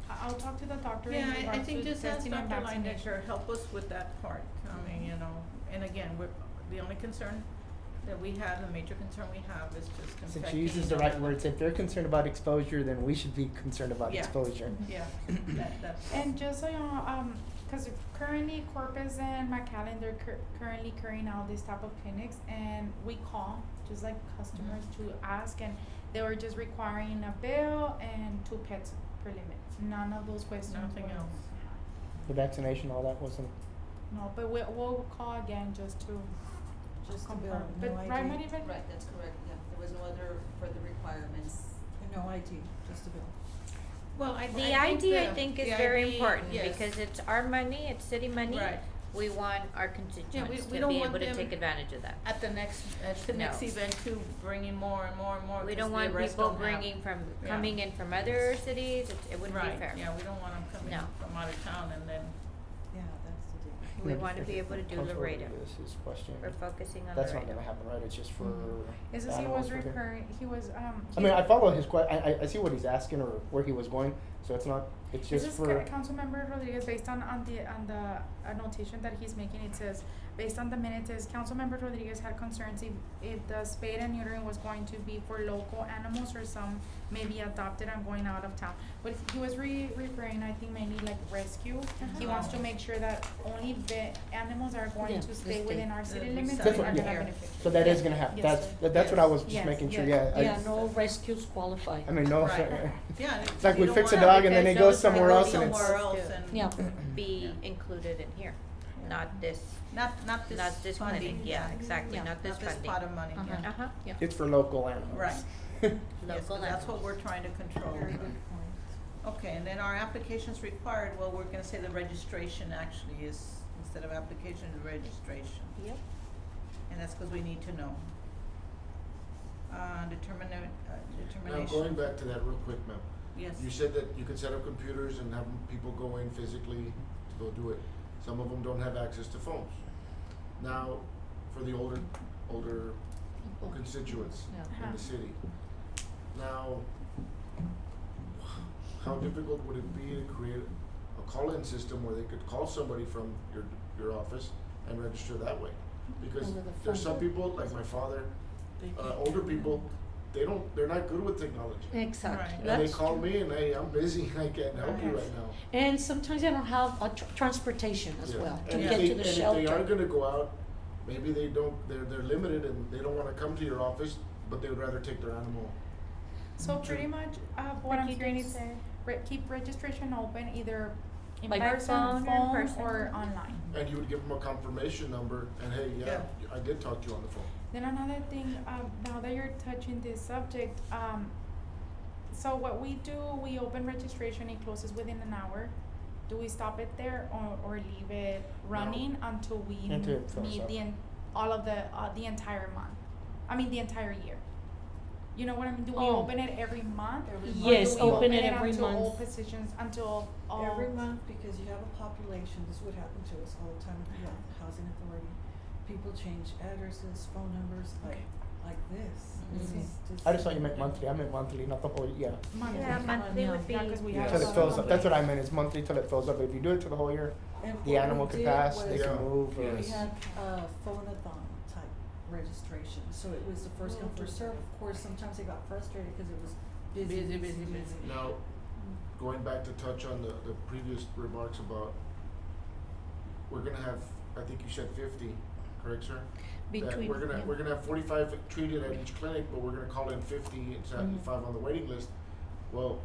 I'll talk to the doctor in Yeah, I regards think to just ask testing and Dr. vaccination. Leindecker, help us with that part. I mean, you know, and again, we're, the only concern that we have, the major concern we have is just Since infecting. she uses the right words, if they're concerned about exposure, then we should be concerned about Yeah. exposure. Yeah, that's. And just so you know, because currently Corpus and McAllen, they're currently carrying out this type of clinics, and we call just like customers to ask, and they were just requiring a bill and 2 pets per limit. None of those questions. Nothing were- else. The vaccination, all that wasn't. No, but we'll call again just to Just a confirm. bill, But no right, ID. Maribel? Right, that's correct, yeah. There was no other further requirements. And no ID, just a bill. Well, I The ID, I think, is the very ID, important, yes. because it's our money, it's city money. Right. We want our constituents we to don't be want able to them take advantage of that. At the next No. event too, bringing more and more and more. We 'cause don't the want rest people don't have- bringing from, Yeah. coming in from other cities, it wouldn't be Right, fair. yeah, we don't want them coming No. from out of town and then, Yeah, that's the deal. We wanna be able to do Councilor Laredo. Lewis's question. We're focusing on That's not Laredo. gonna happen, right? It's just for. It's just he animals was for him. recurring, he was, I mean, I follow his I see what he's asking or where he was going, so it's not, it's This just is for. Councilmember Rodriguez, based on the annotation that he's making, it says, based on the minutes, is Councilmember Rodriguez had concerns if the spade and neutering was going to be for local animals or some may be adopted and going out of town. But he was referring, I think, mainly like rescue. He wants to make sure that only vet animals are going Yeah, to they stay stay. within our city we limits set and That's are what- gonna yeah. benefit. So that is gonna happen, Yes. that's what I was just Yes, making sure, yes. yeah. Yeah, no rescues qualify. I mean, no, Right. yeah. It's like you we don't fix a want- dog and then because they go those somewhere people else and it's. Somewhere else and. Yeah. Be Yeah. included in here, not this, Not this not this funding. clinic, yeah, exactly, Yeah. not this Not this funding. pot of money, Uh-huh. yeah. Uh-huh, Yeah. It's for local animals. Right. Yes, 'cause Local that's what animals. we're trying to control. Very good point. Okay, and then our applications required, well, we're gonna say the registration actually is, instead of application, is registration. Yep. And that's 'cause we need to know. Now, Determination. going back to that real quick, ma'am. Yes. You said that you could set up computers and have people go in physically to go do it. Some of them don't have access to phones. Now, for the older older People. constituents Yeah. in the city. Now, how difficult would it be to create a call-in system where they could call somebody from your office and register that way? Because Over the there's some phone. people, like my father, They can't older do it. people, they're not good with technology. Exactly. Right. And they That's call true. me and, hey, I'm busy, I can't help you Right. right now. And sometimes they don't have transportation as Yeah. well to And if get they- to the and shelter. if they are gonna go out, maybe they're limited and they don't wanna come to your office, but they would rather take their animal. So pretty much, what Like I'm you hearing did is say. keep registration open either in By person, phone, in person. or online. And you would give them a confirmation number and, hey, yeah, I did talk to you on the phone. Then another thing, now that you're touching this subject, so what we do, we open registration, it closes within an hour. Do we stop it there or leave it running until we Until it fills meet up. all of the entire month? I mean, the entire year. You know what I mean? Do we Oh. open it every month? Every Or month. Yes, do we open it every until all month. positions, until all? Every month, because you have a population, this would happen to us all the time with the housing authority. People change addresses, phone numbers, like this. This Mhm. is just. I just thought you meant monthly. I meant monthly, not the whole. Yeah. Monthly. Yeah, monthly would be. Yeah, 'cause we Yeah. have Till it some fills up. That's what I companies. meant. Is monthly till it fills up. If you do it to the whole year, And the what animal we can did pass. They was can Yeah. move. Or, We Yes. had a phone-a-thon type registration, so it was the first come, first served. Of course, sometimes they got frustrated because it was busy. Now, going back to touch on the previous remarks about, we're gonna have, I think you said 50, correct, sir? That Between, we're yeah. gonna have 45 treated at each clinic, but we're gonna call in 50 and Mm-hmm. 75 on the waiting list. Well,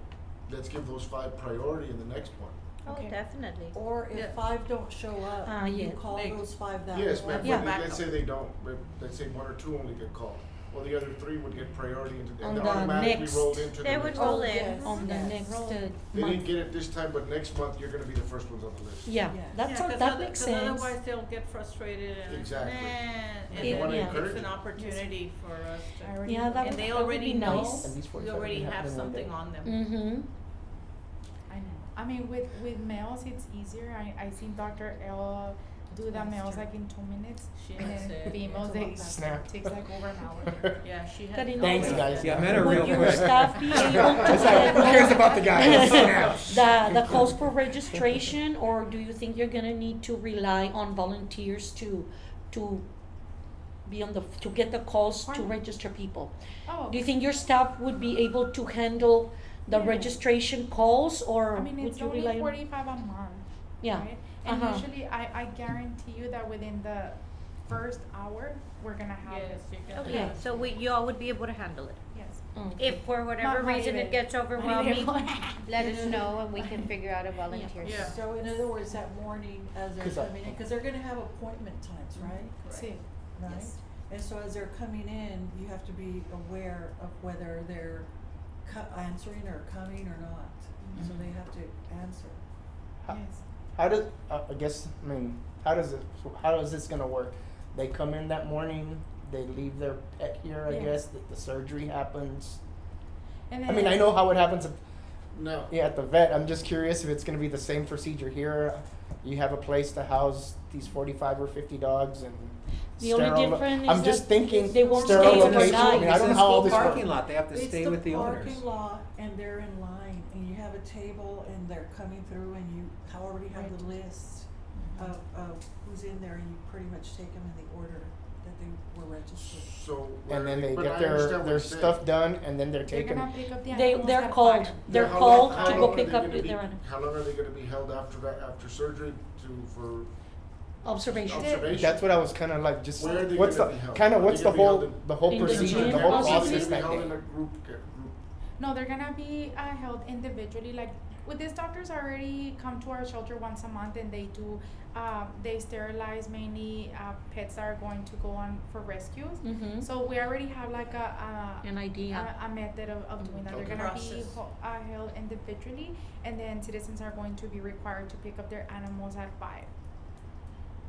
let's give those 5 priority in the next one. Oh, Okay. definitely. Or if Yeah. 5 don't show up, you yeah. call They- those 5 that Yes, one. but Yeah. let's say they don't, but let's say 1 or 2 only get called. Well, the other 3 would get priority into, On and the automatically next- rolled into the They next would one. roll Oh, in. yes. On the Yes. next Roll. They didn't month. get it this time, but next month you're gonna be the first ones on the list. Yeah, Yes. that's Yeah, that makes 'cause sense. otherwise they'll get frustrated and Exactly. and We wanna then encourage it's an it. opportunity for us I to, already Yeah, know that and they would be already know, nice. And these we 45 already would have happen in one something day. on them. Mm-hmm. I know. I mean, with mails, it's easier. I seen Dr. L do the mails like in 2 minutes. She and has then it. females, It's a they lot faster. Snap. takes like over an hour. Yeah, she had. Karina, Thanks, would- guys. Yeah, men are real Would your quick. staff be able to It's like, who cares about the guy? the calls for registration, or do you think you're gonna need to rely on volunteers to be on to get the calls to Pardon? register people? Oh, Do you think your staff would be able to handle the Yeah. registration calls, or I mean, would it's you only rely on? 45 a month. Yeah. Right? And Uh-huh. usually, I guarantee you that within the first hour, we're gonna have Yes, it. you can. Okay, Yeah. so y'all would be able to handle it. Yes. Okay. If for whatever Not reason even. it gets Not overwhelming, even. let us know and we can figure out a volunteer. Yeah. So in other words, that morning as they're 'Cause I- coming in, because they're gonna have appointment times, right? Sí. Right? Yes. And so as they're coming in, you have to be aware of whether they're answering or coming or not. So they have to answer. How- Yes. How does I guess I mean how is this gonna work? They come in that morning, they leave their pet here. I Yeah. guess the surgery happens. And I mean I know how it happens No. at the vet. I'm just curious if it's gonna be the same procedure here. You have a place to house these 45 or 50 dogs and The only sterile- difference is I'm just that thinking they won't sterile stay location. I overnight. mean I don't know It's how a all school this parking works. lot, they have to stay with the owners. It's the parking lot and they're in line and you have a table and they're coming through and you already have the list of who's in there and you pretty much take them in the order that they were registered. So. And then they but get I understand what their you're saying. stuff done and then they're They're taken. gonna pick up the They're animals at called. 5. They're How called long- to how go long are pick they up gonna with be- their animal. How long are they gonna be held after surgery for Observation. observation? That's what I was kind of like. Just Where are they what's gonna the be held? kind Are of they what's the gonna be held whole in the procedure, gym? the whole Are they Are they process gonna be that held in day? a group? No, they're gonna be held individually. Like with these doctors already come to our shelter once a month, and they do they sterilize mainly pets that are going to go on for rescues. Mm-hmm. So we already have like An idea. a method of doing that. Okay. They're gonna be Process. held individually, and then citizens are going to be required to pick up their animals at 5.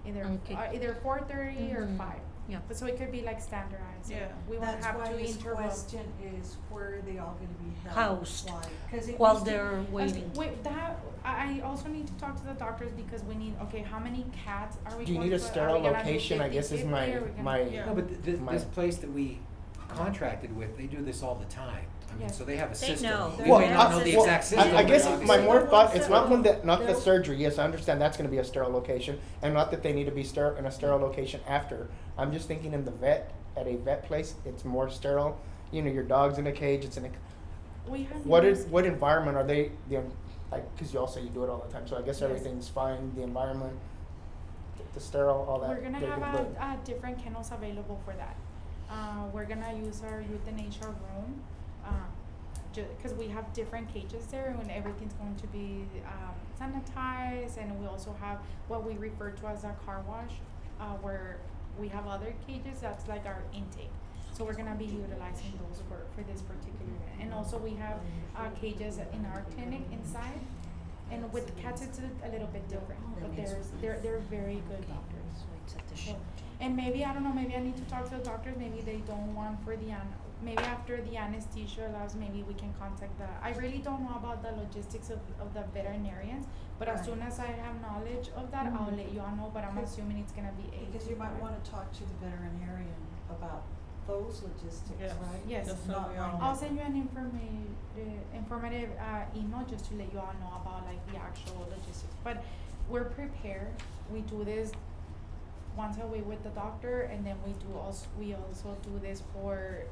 Either Okay. either 4:30 or Mhm. 5. Yeah. But so it could be like standardized. So Yeah. we won't That's have why to his interrupt. question is, where are they all gonna be held? Housed. Why? 'Cause it While used to- they're waiting. Wait, that I also need to talk to the doctors because we need. Okay, how many cats are we? Do you going need a to, sterile are we gonna do location? I guess is 50-50, my, or we gonna- my, Yeah. No, but My- this place that we contracted with, they do this all the time. I mean, Yes. so they have a They system. know. We Well, may not know the well, exact system. I guess but my obviously- more They're thought, ones it's that not will- one that, not the they'll- surgery, yes, I understand that's gonna be a sterile location, and not that they need to be sterile, in a sterile location after. I'm just thinking in the vet, at a vet place, it's more sterile, you know, your dog's in a cage, it's in a, We have. what used- is, what environment are they, like, cause you all say you do it all the time, so I guess Yes. everything's fine, the environment, the sterile, all that. We're gonna they're have good, but- different kennels available for that. We're gonna use our euthanasia room, cause we have different cages there and everything's going to be, sanitized, and we also have what we refer to as a car wash, where we have other cages, that's like our intake. So we're gonna be utilizing those for this particular event. And also we have, cages in our clinic inside. And with cats, it's a little bit different, but they're very good doctors. So, and maybe, I don't know, maybe I need to talk to the doctors, maybe they don't want for the maybe after the anesthesia allows, maybe we can contact I really don't know about the logistics of the veterinarians, but as Right. soon as I have knowledge of that, I'll let you all know, but I'm assuming it's gonna be 8 Because to you might 5. wanna talk to the veterinarian about those logistics, Yes. right? Yes. Just so Not we one all- I'll send you an informative email just to let you all know about like the actual logistics. But we're prepared. We do this once a week with the doctor, and then we also do this for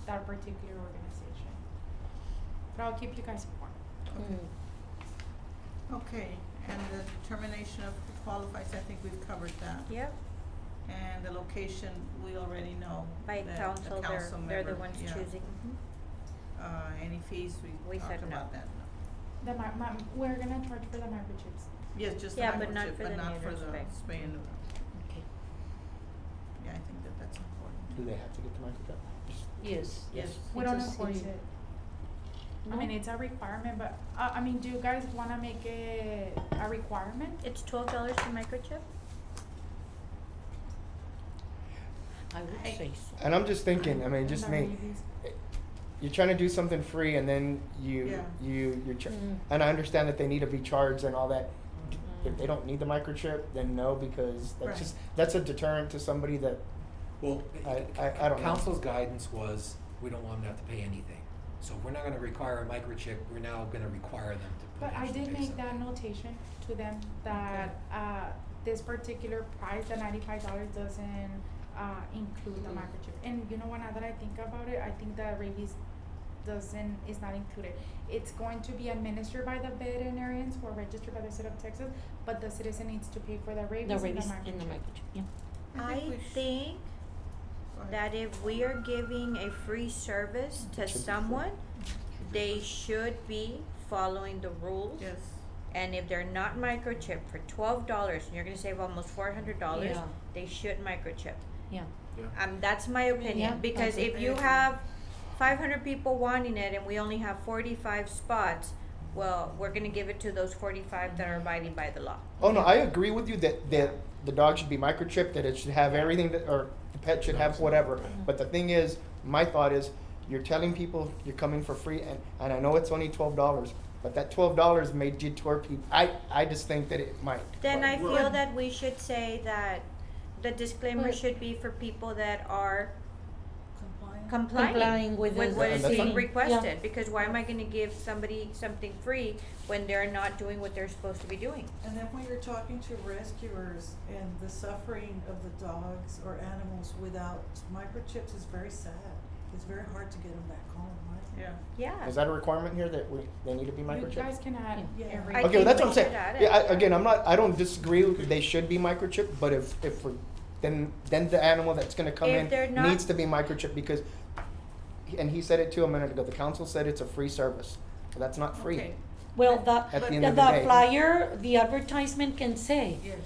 that particular organization. But I'll keep you guys informed. Okay, and the determination of who qualifies, I think we've covered that. Yep, And the location, we already know. by that council, the council they're the member, ones yeah. choosing. Any fees, we We talked said no. about that. We're gonna charge for the microchips. Yes, just the Yeah, but not microchip, for but the not for neuter the spay. spay and neuter. Okay. Yeah, I think that's important. Do they have to get the microchip? Yes. Yes. We It's don't a enforce city. it. I mean, it's a requirement, but, I mean, do you guys wanna make it a requirement? It's $12 to microchip? I would say so. And I'm just thinking, I mean, just The me, rabies. you're trying to do something free and then Yeah. Mm. and I understand that they need to be charged and all that. If they don't need the microchip, then no, because Right. that's a deterrent to somebody that, Well, I don't know. council's guidance was, we don't want them to have to pay anything. So if we're not gonna require a microchip, we're now gonna require them to But I potentially did pay make that something. notation to them that, this particular price, the $95 doesn't, include the microchip. And you know what, now that I think about it, I think the rabies is not included. It's going to be administered by the veterinarians who are registered by the state of Texas, but the citizen needs to pay for the rabies The and the rabies microchip. in the microchip, yeah. I we think Go ahead. that if we are giving a free service to It should be free. someone, they should be following the rules. Yes. And if they're not microchipped for $12, and you're gonna save almost $400, Yeah. they should microchip. Yeah. That's my opinion, Yeah, because I if you agree. have 500 people wanting it and we only have 45 spots, well, we're gonna give it to those 45 that are abiding by the law. oh no, I agree with you that the dog should be microchipped, that it should have everything that, or the pet should have whatever. But the thing is, my thought is, you're telling people you're coming for free, and I know it's only $12, but that $12 may deter people. I just think that it might. Then but- I feel that we should say that the disclaimer But- should be for people that are Compliant. Complying with the what is that's being fine. requested, because why am I gonna give somebody something free when they're not doing what they're supposed to be doing? And then when you're talking to rescuers and the suffering of the dogs or animals without microchips is very sad. It's very hard to get them back home, right? Yeah. Yeah. Is that a requirement here that they need to be You microchipped? guys can add Yeah. every. I Okay, well, think that's we what I'm saying. should add it. Yeah, again, I don't disagree, they should be microchipped, but if we're, then the animal that's gonna come If in they're not- needs to be microchipped, because, and he said it too a minute ago, the council said it's a free service. Well, that's not free. Okay. Well, At the end the of the day. flyer, the advertisement can say, Yes.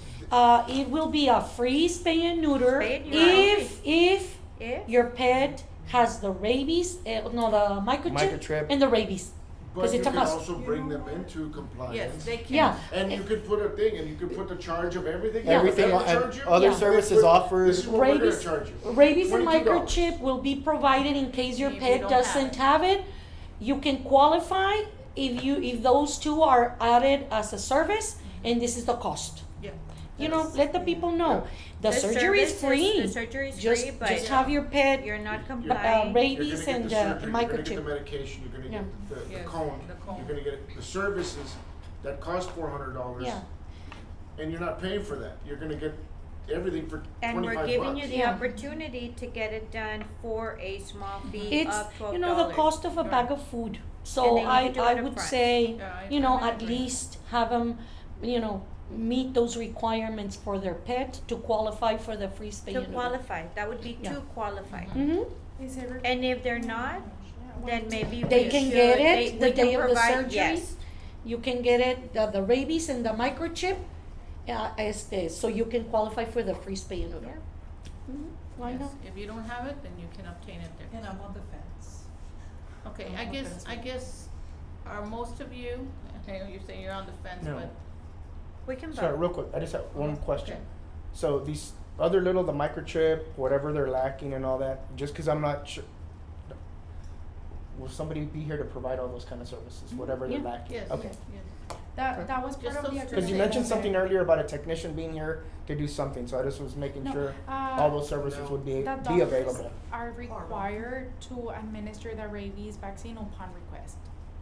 it will be a free spay and neuter Spay and neuter. if If your pet has the rabies, the microchip Microchip. and the rabies. 'Cause it's a But must. you can also bring them into Yes, compliance. they can. Yeah. And you could put a thing, and you could put the charge of everything. Yeah. Everything, They'll and charge you. other Yeah. services But offered. This is what we're gonna Rabies, charge you. rabies and $22. microchip will be provided in case your If you pet don't have doesn't it. have it. You can qualify if those two are added as a service, and this is the cost. Yeah. You know, let the people know. The surgery is service free. The surgery is Just, free, but just have your pet, you're not You're complying. rabies gonna and get the surgery, you're gonna get the microchip. medication, you're gonna Yeah. get the Yes, cone, the cone. you're gonna get the services that cost $400. Yeah. And you're not paying for that. You're gonna get everything for And we're 25 giving bucks. you the Yeah. opportunity to get it done for a small fee It's, of $12. you know, the cost of a bag of food. So And then you I, can do it I up would front. say, Yeah, I- you know, I at agree. least have them, you know, meet those requirements for their pet to qualify for the free spay To and neuter. qualify, that would be Yeah. to qualify. Mhm. Is it re- And if they're not, Yeah, then maybe They we can should, get it the we can day of the provide- surgery. Yes, You can get it, the rabies and the microchip, so you can qualify for the free spay and neuter. Yeah. Mhm. Why Yes, not? If you don't have it, then you can obtain it there. And I'm on the fence. Okay, I'm I on the guess, fence I with it. guess, are most of you, I know you're saying you're on the fence, No. but, we can Sorry, vote. real quick, I just have one Okay. question. Okay. So these other little, the microchip, whatever they're lacking and all that, just because I'm not sure, will somebody be here to provide all those kind of services, whatever they're Yeah. lacking? yes, Okay. yes. that was part Just of those the two Because you things. mentioned something earlier about a technician being here to do something, so I just was making No, sure uh, all those services would be The doctors available. are required to administer the rabies vaccine upon request.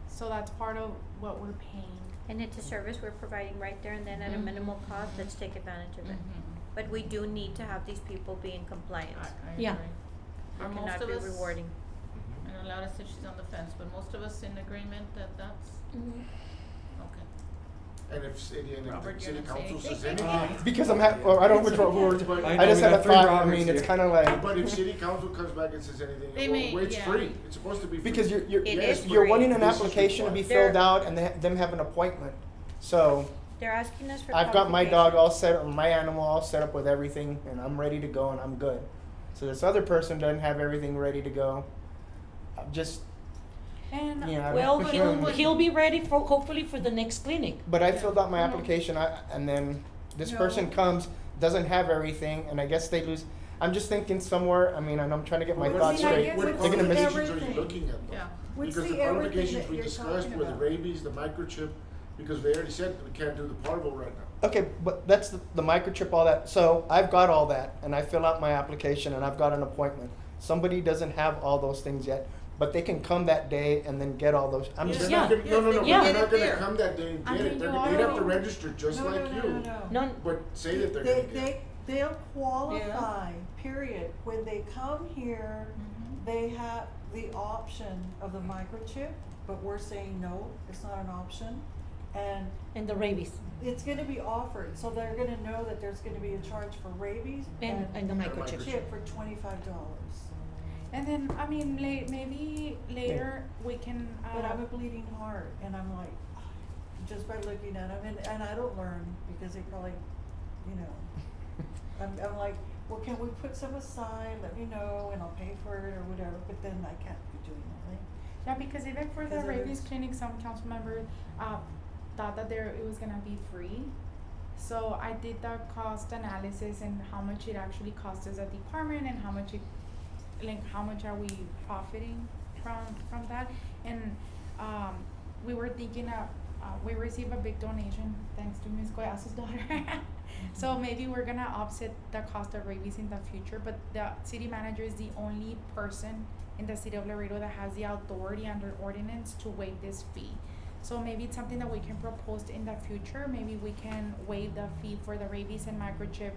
So that's part of what we're paying. And it's a service we're providing right there and then at a Mhm. minimal cost, let's take advantage of it. Mhm. But we do need to have these people be in compliance. I Yeah. agree. It Are most cannot of be us, rewarding. I know Laura said she's on the fence, but most of us in agreement that that's, Mhm. okay. And if city, and if Robert, the city you're gonna say council says anything? anything. Because well, I don't know which one we're, But- I know just we have got a three thought, I Roberts mean, it's here. kind of like, But if city council comes back and says anything, They well, may- it's yeah. free. It's supposed to be free. because you're, It Yes, is but you're free. wanting an this is application to be required. filled out and them have an appointment. So They're asking us for I've got my dog all qualifications. set, my animal all set up with everything, and I'm ready to go, and I'm good. So this other person doesn't have everything ready to go. I'm just, And yeah. I Well, don't- he'll be ready for, hopefully for the next clinic. But I filled out my Mhm. application, and then this No. person comes, doesn't have everything, and I guess they lose. I'm just thinking somewhere. I mean, and I'm trying to get my Well, thoughts see, I straight. guess What it's They're gonna miss. qualifications are you everything. looking at though? Yeah. What's Because the the everything qualifications that we you're discussed talking were the about? rabies, the microchip, because they already said we can't do the parvo right now. Okay, but that's the microchip, all that. So I've got all that, and I fill out my application, and I've got an appointment. Somebody doesn't have all those things yet, but they can come that day and then get all those. I'm Yeah. just They're not Yeah. gonna, no, Yes, Yeah. they're not Get it gonna there. come that day and I get mean, it. They'd you have to already- register just No, like no, you. no, no, no. No, But say that they're They, gonna get it. they'll qualify, period. When they come here, Mhm. they have the option of the microchip, but we're saying no, it's not an option. And and the rabies it's gonna be offered, so they're gonna know that there's gonna be a charge for rabies and the microchip. chip for $25. and then I mean maybe later we can But I'm a bleeding heart, and I'm like, just by looking at them, and I don't learn because they probably, you know, I'm like, well, can we put some aside? Let me know, and I'll pay for it or whatever. But then I can't be doing that. Yeah, because even for the Because it rabies is- clinic, some council members thought that it was gonna be free. So I did the cost analysis and how much it actually costs as a department and how much how much are we profiting from that. And we were thinking of we received a big donation thanks to Ms. Goyaso's daughter. So maybe we're gonna offset the cost of rabies in the future, but the city manager is the only person in the city of Laredo that has the authority under ordinance to waive this fee. So maybe it's something that we can propose in the future. Maybe we can waive the fee for the rabies and microchip.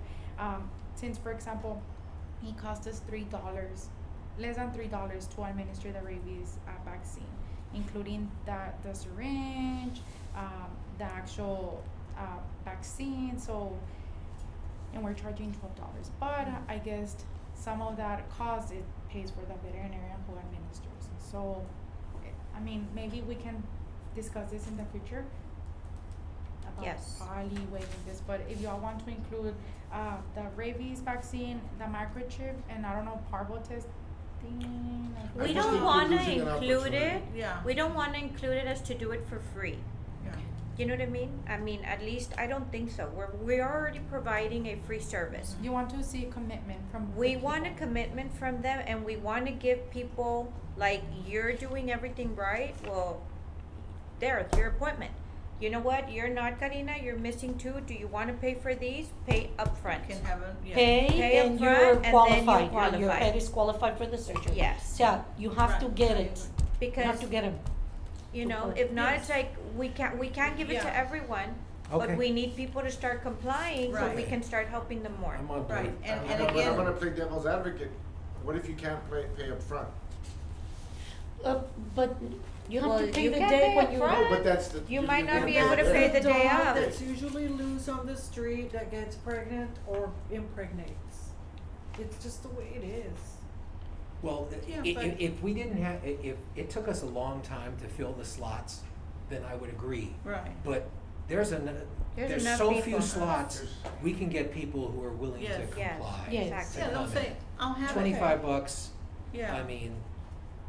Since, for example, it costs us $3, less than $3 to administer the rabies vaccine, including the syringe, the actual vaccine. So, and we're charging $12. But I guess some of that cost it pays for the veterinarian who administers. So, I mean, maybe we can discuss this in the future about Yes. probably waiving this. But if y'all want to include the rabies vaccine, the microchip, and I don't know, parvo test, something. I We just don't think we're wanna losing an include it, opportunity. Yeah. we don't wanna include it as to do it for free. Yeah. You know what I mean? I mean, at least, I don't think so. We're already providing a free service. You want to see commitment from We the want a people. commitment from them, and we wanna give people, like, you're doing everything right, well, there's your appointment. You know what, you're not Karina, you're missing two, do you wanna pay for these? Pay upfront. Can have a, yeah. Pay Pay and upfront, you're and then you're qualified, your qualified. pet is qualified for the surgery. Yes. Yeah, you have to Right. get it, you Because, have to get them. you know, Support. if not, Yes. it's like, we can't give it to Yeah. everyone, Okay. but we need people to start complying so we Right. can start helping them more. I'm on board. Right, and I'm again. gonna play devil's advocate. What if you can't pay up front? But you have Well, to pay you the can day pay when up you. front. No, but that's the. You might not be yeah, able to that- pay the day dog of. that's usually loose on the street that gets pregnant or impregnates. It's just the way it is. Well, Yeah, but- if we didn't have, if it took us a long time to fill the slots, then I would agree. Right. But there's There's enough so people. few slots, we can get people who are willing to Yes. Yes. comply. Yes. Exactly. Yeah, they'll say, I'll have it. 25 bucks, Yeah. I mean,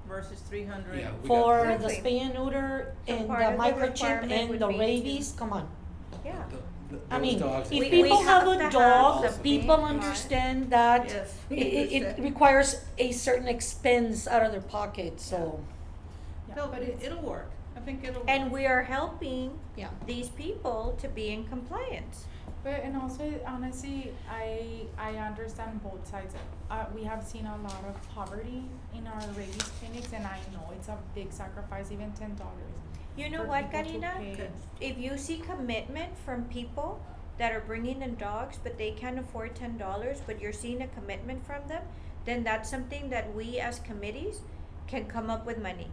Versus 300. yeah, we For got. the Exactly. spay and neuter So and part the of the microchip requirement and would the be to- rabies, come on. Yeah. I Those mean, dogs if that- people we have have to a have dog, something. people Right. understand that Yes. it requires a certain expense out of their pocket, so, Yeah, No, but but it's, it'll work. I think it'll work. And we are helping yeah. these people to be in compliance. but and also honestly, I understand both sides. We have seen a lot of poverty in our rabies clinics, and I know it's a big sacrifice, even $10. You know For what, people to Karina? pay. If you see commitment from people that are bringing in dogs, but they can't afford $10, but you're seeing a commitment from them, then that's something that we as committees can come up with money.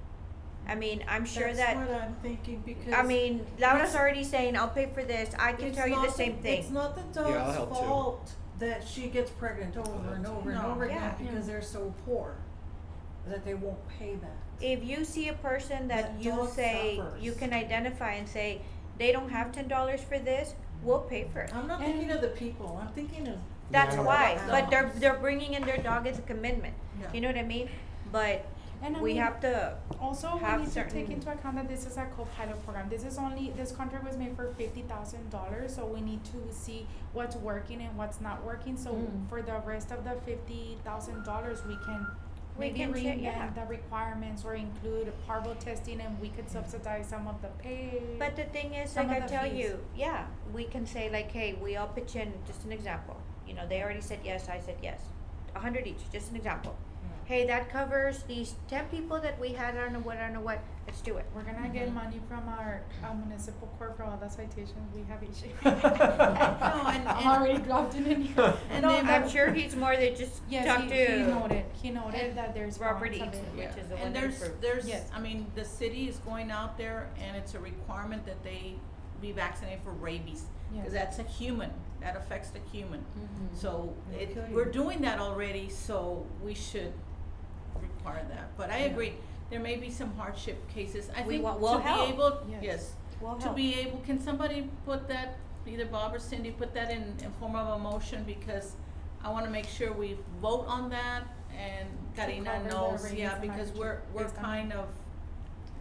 I mean, I'm sure That's that, what I'm thinking because. I mean, Laura's it's- already saying, I'll pay for this, I can it's tell you the not same thing. It's not the Yeah, I'll dog's help too. fault that she gets pregnant over and over and No. over Yeah. again because they're so poor that they won't pay that. If you see a person that That you dog say, suffers. you can identify and say, they don't have $10 for this, we'll pay for it. I'm not thinking of the people, I'm thinking of. That's Yeah. why, animals. but they're bringing in their dog as a commitment, Yeah. you know what I mean? But And I we mean, have to, also, we have need to take certain- into account that this is a co-pilot program. This contract was made for $50,000, so we need to see what's working and what's not working. So Mm. for the rest of the $50,000, we can We maybe can check, reinvent yeah. the requirements or include parvo testing, and we could subsidize some of the pay. but the thing is, Some like I of the tell fees. you, yeah, we can say like, hey, we all pitch in, just an example. You know, they already said yes, I said yes. 100 each, just an example. Hey, that covers these 10 people that we had, I don't know what, let's do it. We're gonna get money from our municipal court for all the citations we have issued. and- I'm already dropped it in here. And No, then- I'm sure he's more than just Yes, talk he to. noted that there's Robert funds Eaton, available. which Yeah. is the one And that there's, approved. Yes. I mean, the city is going out there and it's a requirement that they be vaccinated for rabies. Yes. Cause that's a human, that affects the human. Mhm. So They'll kill you. we're doing that already, so we should require that. But I agree, there may be some hardship cases. I We think want- we'll to help. be able, Yes. yes, We'll to help. be able, can somebody put that, either Bob or Cindy, put that in form of a motion, because I wanna make sure we vote on that and Karina cover the knows, rabies yeah, and because we're based on- kind of,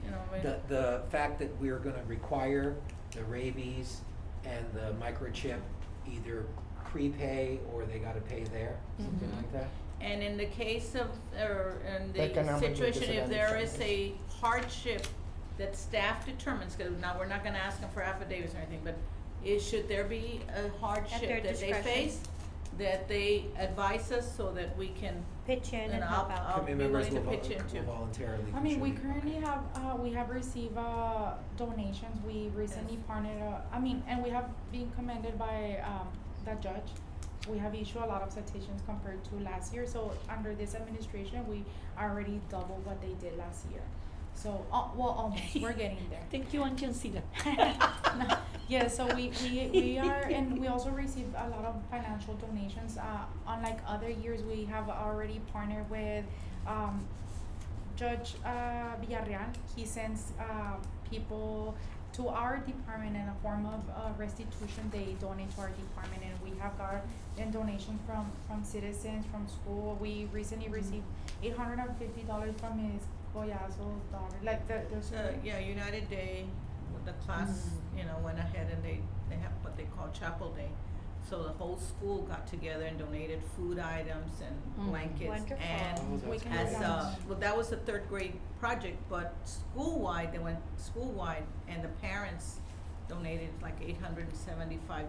you know, The fact that we're gonna require the rabies and the microchip either prepay or they gotta pay there, something Mhm. like that? and in the case of, or in the Economic situation, if there is disadvantage. a hardship that staff determines, cause now we're not gonna ask them for affidavits or anything, but should there be a their hardship that they discretion. face, that they advise us so that we can, Pitch in and and help I'll out. be Committee members willing to will pitch in too. voluntarily I mean, we contribute. currently we have received donations. We recently Yes. partnered, and we have been commended by the judge. We have issued a lot of citations compared to last year. So under this administration, we already doubled what they did last year. So, well, almost. We're getting there. Thank you, Angelcita. Yeah, so we are, and we also received a lot of financial donations. Unlike other years, we have already partnered with Judge Villarreal. He sends people to our department in a form of restitution. They donate to our department, and we have got donation from citizens, from school. We recently received $850 from Ms. Goyazo's daughter. Like there's Yeah, United Day, the class, you know, went ahead and they have what they call Chapel Day. So the whole school got together and donated food items and blankets. Wonderful. And Oh, that's we can great. as, well, that was the third grade project, but school-wide, they went school-wide, and the parents donated like $875.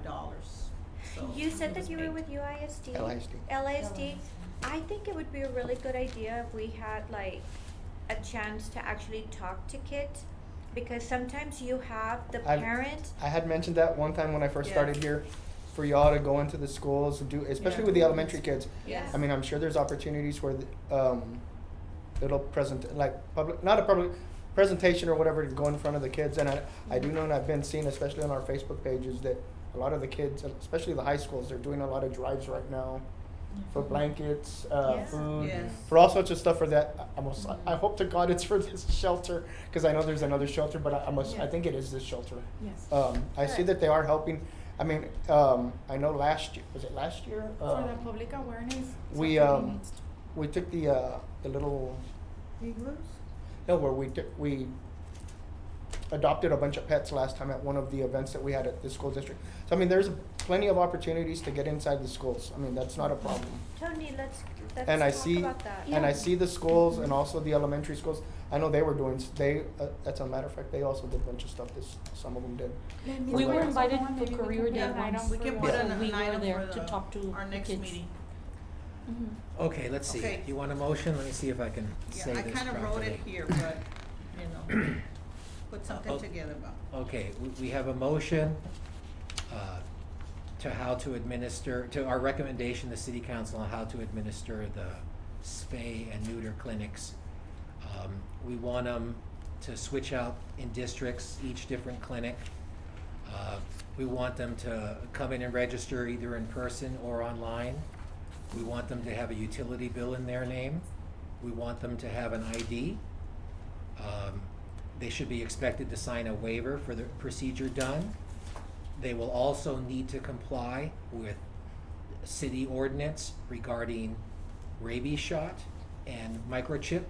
So You said it was that you were big. with UISD. LISD. LISD. I think it would be a really good idea if we had like a chance to actually talk to kids, because sometimes you have the I've- parents. I had mentioned that one time when I first Yeah. started here, for y'all to go into the schools and do, especially Yeah. with the elementary kids. Yes. I mean, I'm sure there's opportunities where it'll present, like public, not a public presentation or whatever, to go in front of the kids. And I do know, and I've been seeing, especially on our Facebook pages, that a lot of the kids, especially the high schools, they're doing a lot of drives right now for blankets, Yeah. food, Yes. for all sorts of stuff for that. I hope to God it's for this shelter, because I know there's another shelter, but I think it is this shelter. yes. I see that they are helping. I mean, I know last year, was it last year? For the public awareness, we, somebody needs to. We took the little, Igloos? no, where we adopted a bunch of pets last time at one of the events that we had at the school district. So I mean, there's plenty of opportunities to get inside the schools. I mean, that's not a problem. Tony, let's And I talk see, about that. and I see the schools and also the elementary schools. I know they were doing, as a matter of fact, they also did a bunch of stuff, some of them did. We were Like- invited Maybe to we Career can Day put an item once. We can for- put Yeah. an We were item there for to talk to our the next kids. meeting. Okay, let's see. Okay. You want a motion? Let me see if I can say Yeah, this I kind of wrote properly. it here, but, you know, put something together about. Okay, we have a motion to how to administer, to our recommendation to City Council on how to administer the spay and neuter clinics. We want them to switch out in districts, each different clinic. We want them to come in and register either in person or online. We want them to have a utility bill in their name. We want them to have an ID. They should be expected to sign a waiver for the procedure done. They will also need to comply with city ordinance regarding rabies shot and microchip.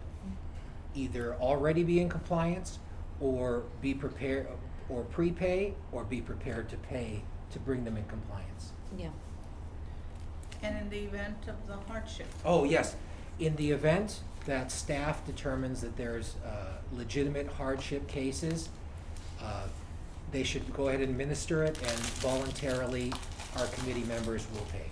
Either already be in compliance or be prepared, or prepay, or be prepared to pay to bring them in compliance. Yeah. And in the event of the hardship. Oh, yes, in the event that staff determines that there's legitimate hardship cases, they should go ahead and administer it, and voluntarily our committee members will pay.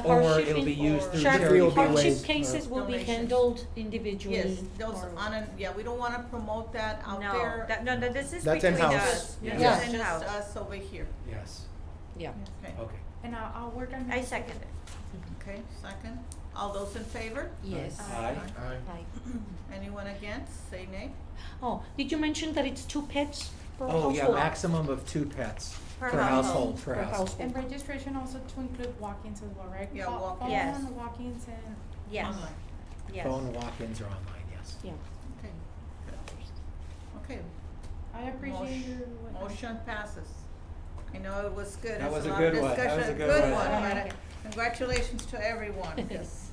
Or it'll be used through Hardship- charity. Hardship Hardship cases or will be donations. handled individually. Yes, those or- yeah, we don't wanna promote that out No, there. no, this is That's between in-house. us. Yeah. This Yeah. is Just in-house. us over here, Yes, Yeah. okay, okay. And I'll work on. I second it. okay, second, all those in favor? Yes. Aye. Aye. Anyone against, say nay. Oh, did you mention that it's 2 pets per Oh, household? yeah, maximum of 2 pets Per per household. household, per Per household. household. And registration also to include walk-ins as well, right? Yeah, Phone- walk-ins. Yes. Phone, walk-ins, and. Yes, Online. yes. Phone walk-ins or online, yes. Yeah. Okay, good. Okay, I appreciate your. motion passes. I know it was good. That It's was a lot of good one. That was discussion. a good one. but, Okay. Congratulations to everyone, yes.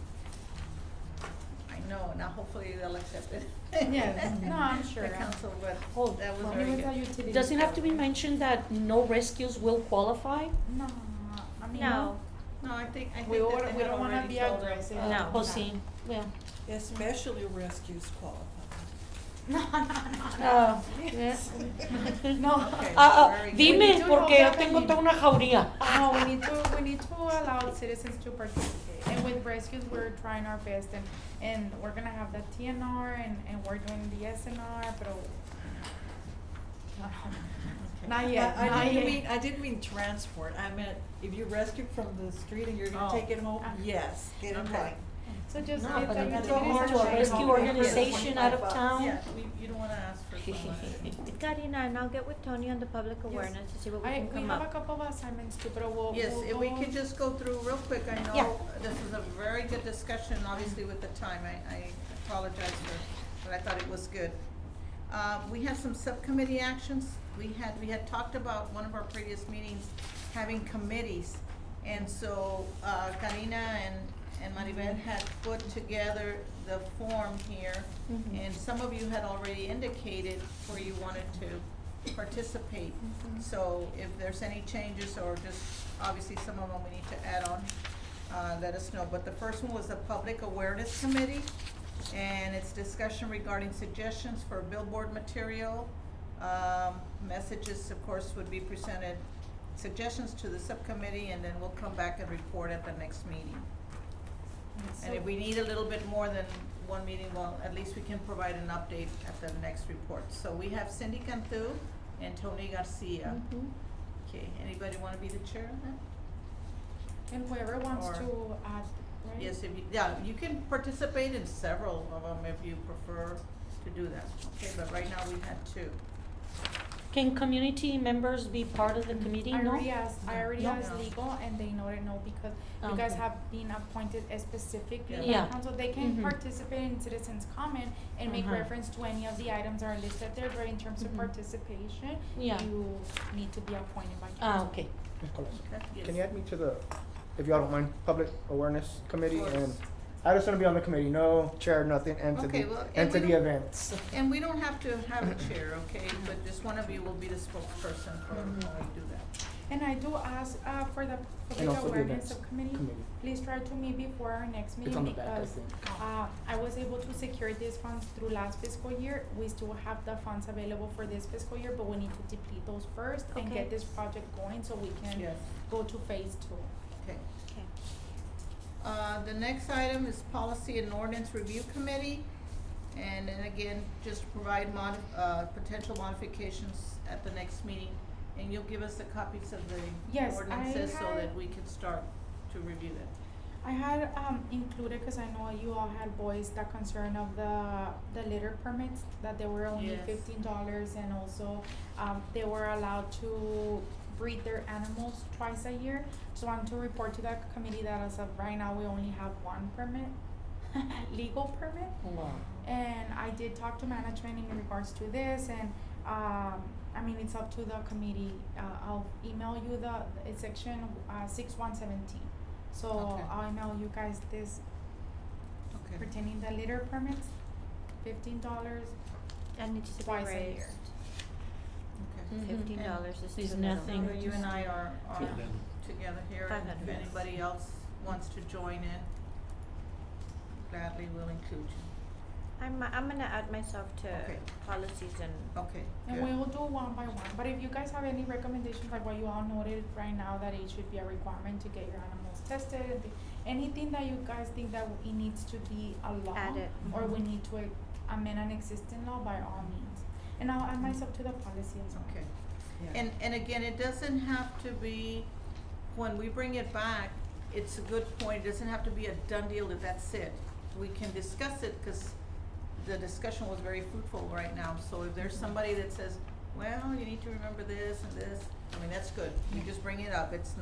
I know, now hopefully they'll accept it. Yes, no, I'm sure. The council, but Oh, that was It very was a good. utility Does it have to be bill. mentioned that no rescues will qualify? No, I mean. No, No, I think that We they don't, had we don't wanna already be told them. aggressive. No. Well, sí, yeah. Especially rescues qualify. No, no, no. Yeah. No. Okay. Very good. We need Dime, to porque know yo that tengo we- toda una jauría. No, we need to allow citizens to participate. And with rescues, we're trying our best, and we're gonna have the TNR, and we're doing the SNR, but not yet, I not didn't yet. mean, I didn't mean transport, I meant if you rescue from the street and you're Oh. gonna take it home, Ah. yes, get in Okay. line. So just No, get but the if you utilities go and to a check rescue out. organization out of town. Yeah, you don't wanna ask for someone. Karina, and I'll get with Tony on the public awareness to see what we can We come have a up. couple of assignments too, but we'll. Yes, we'll if we go- could just go through real quick, I Yeah. know this is a very good discussion, obviously with the time, I apologize for, but I thought it was good. We have some subcommittee actions. We had talked about one of our previous meetings, having committees. And so, Karina and Maribel had put together the form here. Mhm. And some of you had already indicated where you wanted to participate. So if there's any changes or just, obviously some of them we need to add on, let us know. But the first one was the Public Awareness Committee, and it's discussion regarding suggestions for billboard material. Messages, of course, would be presented, suggestions to the subcommittee, and then we'll come back and report at the next meeting. And if we need a little bit more than one meeting, well, at least we can provide an update at the next report. So we have Cindy Cantu and Tony Garcia. Mhm. Okay, anybody wanna be the chair of that? And whoever wants Or- to add, right? Yes, if you, yeah, you can participate in several of them if you prefer to do that. Okay, but right now we had two. Can community members be part of the committee? I No? already No. asked legal, and they noted no, because you guys Okay. have been appointed specifically by Yeah. council. They can Mhm. participate in citizens' comment and make Uh-huh. reference to any of the items that are listed there, but in terms of Mhm. participation, Yeah. you need to be appointed by Ah, council. okay. Nicolas, Okay, yes. can you add me to the, if y'all don't mind, Public Awareness Committee? Of And course. I just wanna be on the committee, no chair, nothing, and to Okay, the, well, and and to we the don't- events. And we don't have to have a chair, okay, but just one of you will be the spokesperson for when we do that. And I do ask, for the And public also the awareness events subcommittee, committee. please try to meet before our next meeting, It's on the back, I because, think. I was able to secure these funds through last fiscal year. We still have the funds available for this fiscal year, but we need to deplete those first and Okay. get this project going so we can Yes. go to phase 2. Okay. Okay. The next item is Policy and Ordinance Review Committee. And then again, just to provide potential modifications at the next meeting. And you'll give us the copies of the Yes, I ordinances so had- that we can start to review them. I had included, because I know you all had voiced the concern of the litter permits, that they were only Yes. $15, and also they were allowed to breed their animals twice a year. So I want to report to that committee that as of right now, we only have one permit, legal permit. Wow. And I did talk to management in regards to this, and I mean, it's up to the committee. I'll email you it's section 6117. So Okay. I'll email you guys this Okay. pertaining the litter permits, $15 And it's to be twice a raised. year. Okay. Mhm. $15 is It's too little. nothing. So you and I are Yeah. together here, and if 500. anybody else wants to join in, gladly will include you. I'm gonna add myself to Okay. policies and Okay, And good. we'll do one by one, but if you guys have any recommendations, like what you all noted right now, that it should be a requirement to get your animals tested, anything that you guys think that it needs to be a law, Added. or we need to amend an existing law, by all means. And I'll add myself to the policy as well. Okay. And again, it doesn't have to be, when we bring it back, it's a good point, it doesn't have to be a done deal that that's it. We can discuss it, cause the discussion was very fruitful right now, so if there's somebody that says, well, you need to remember this and this, I mean, that's good, you just bring it up, it's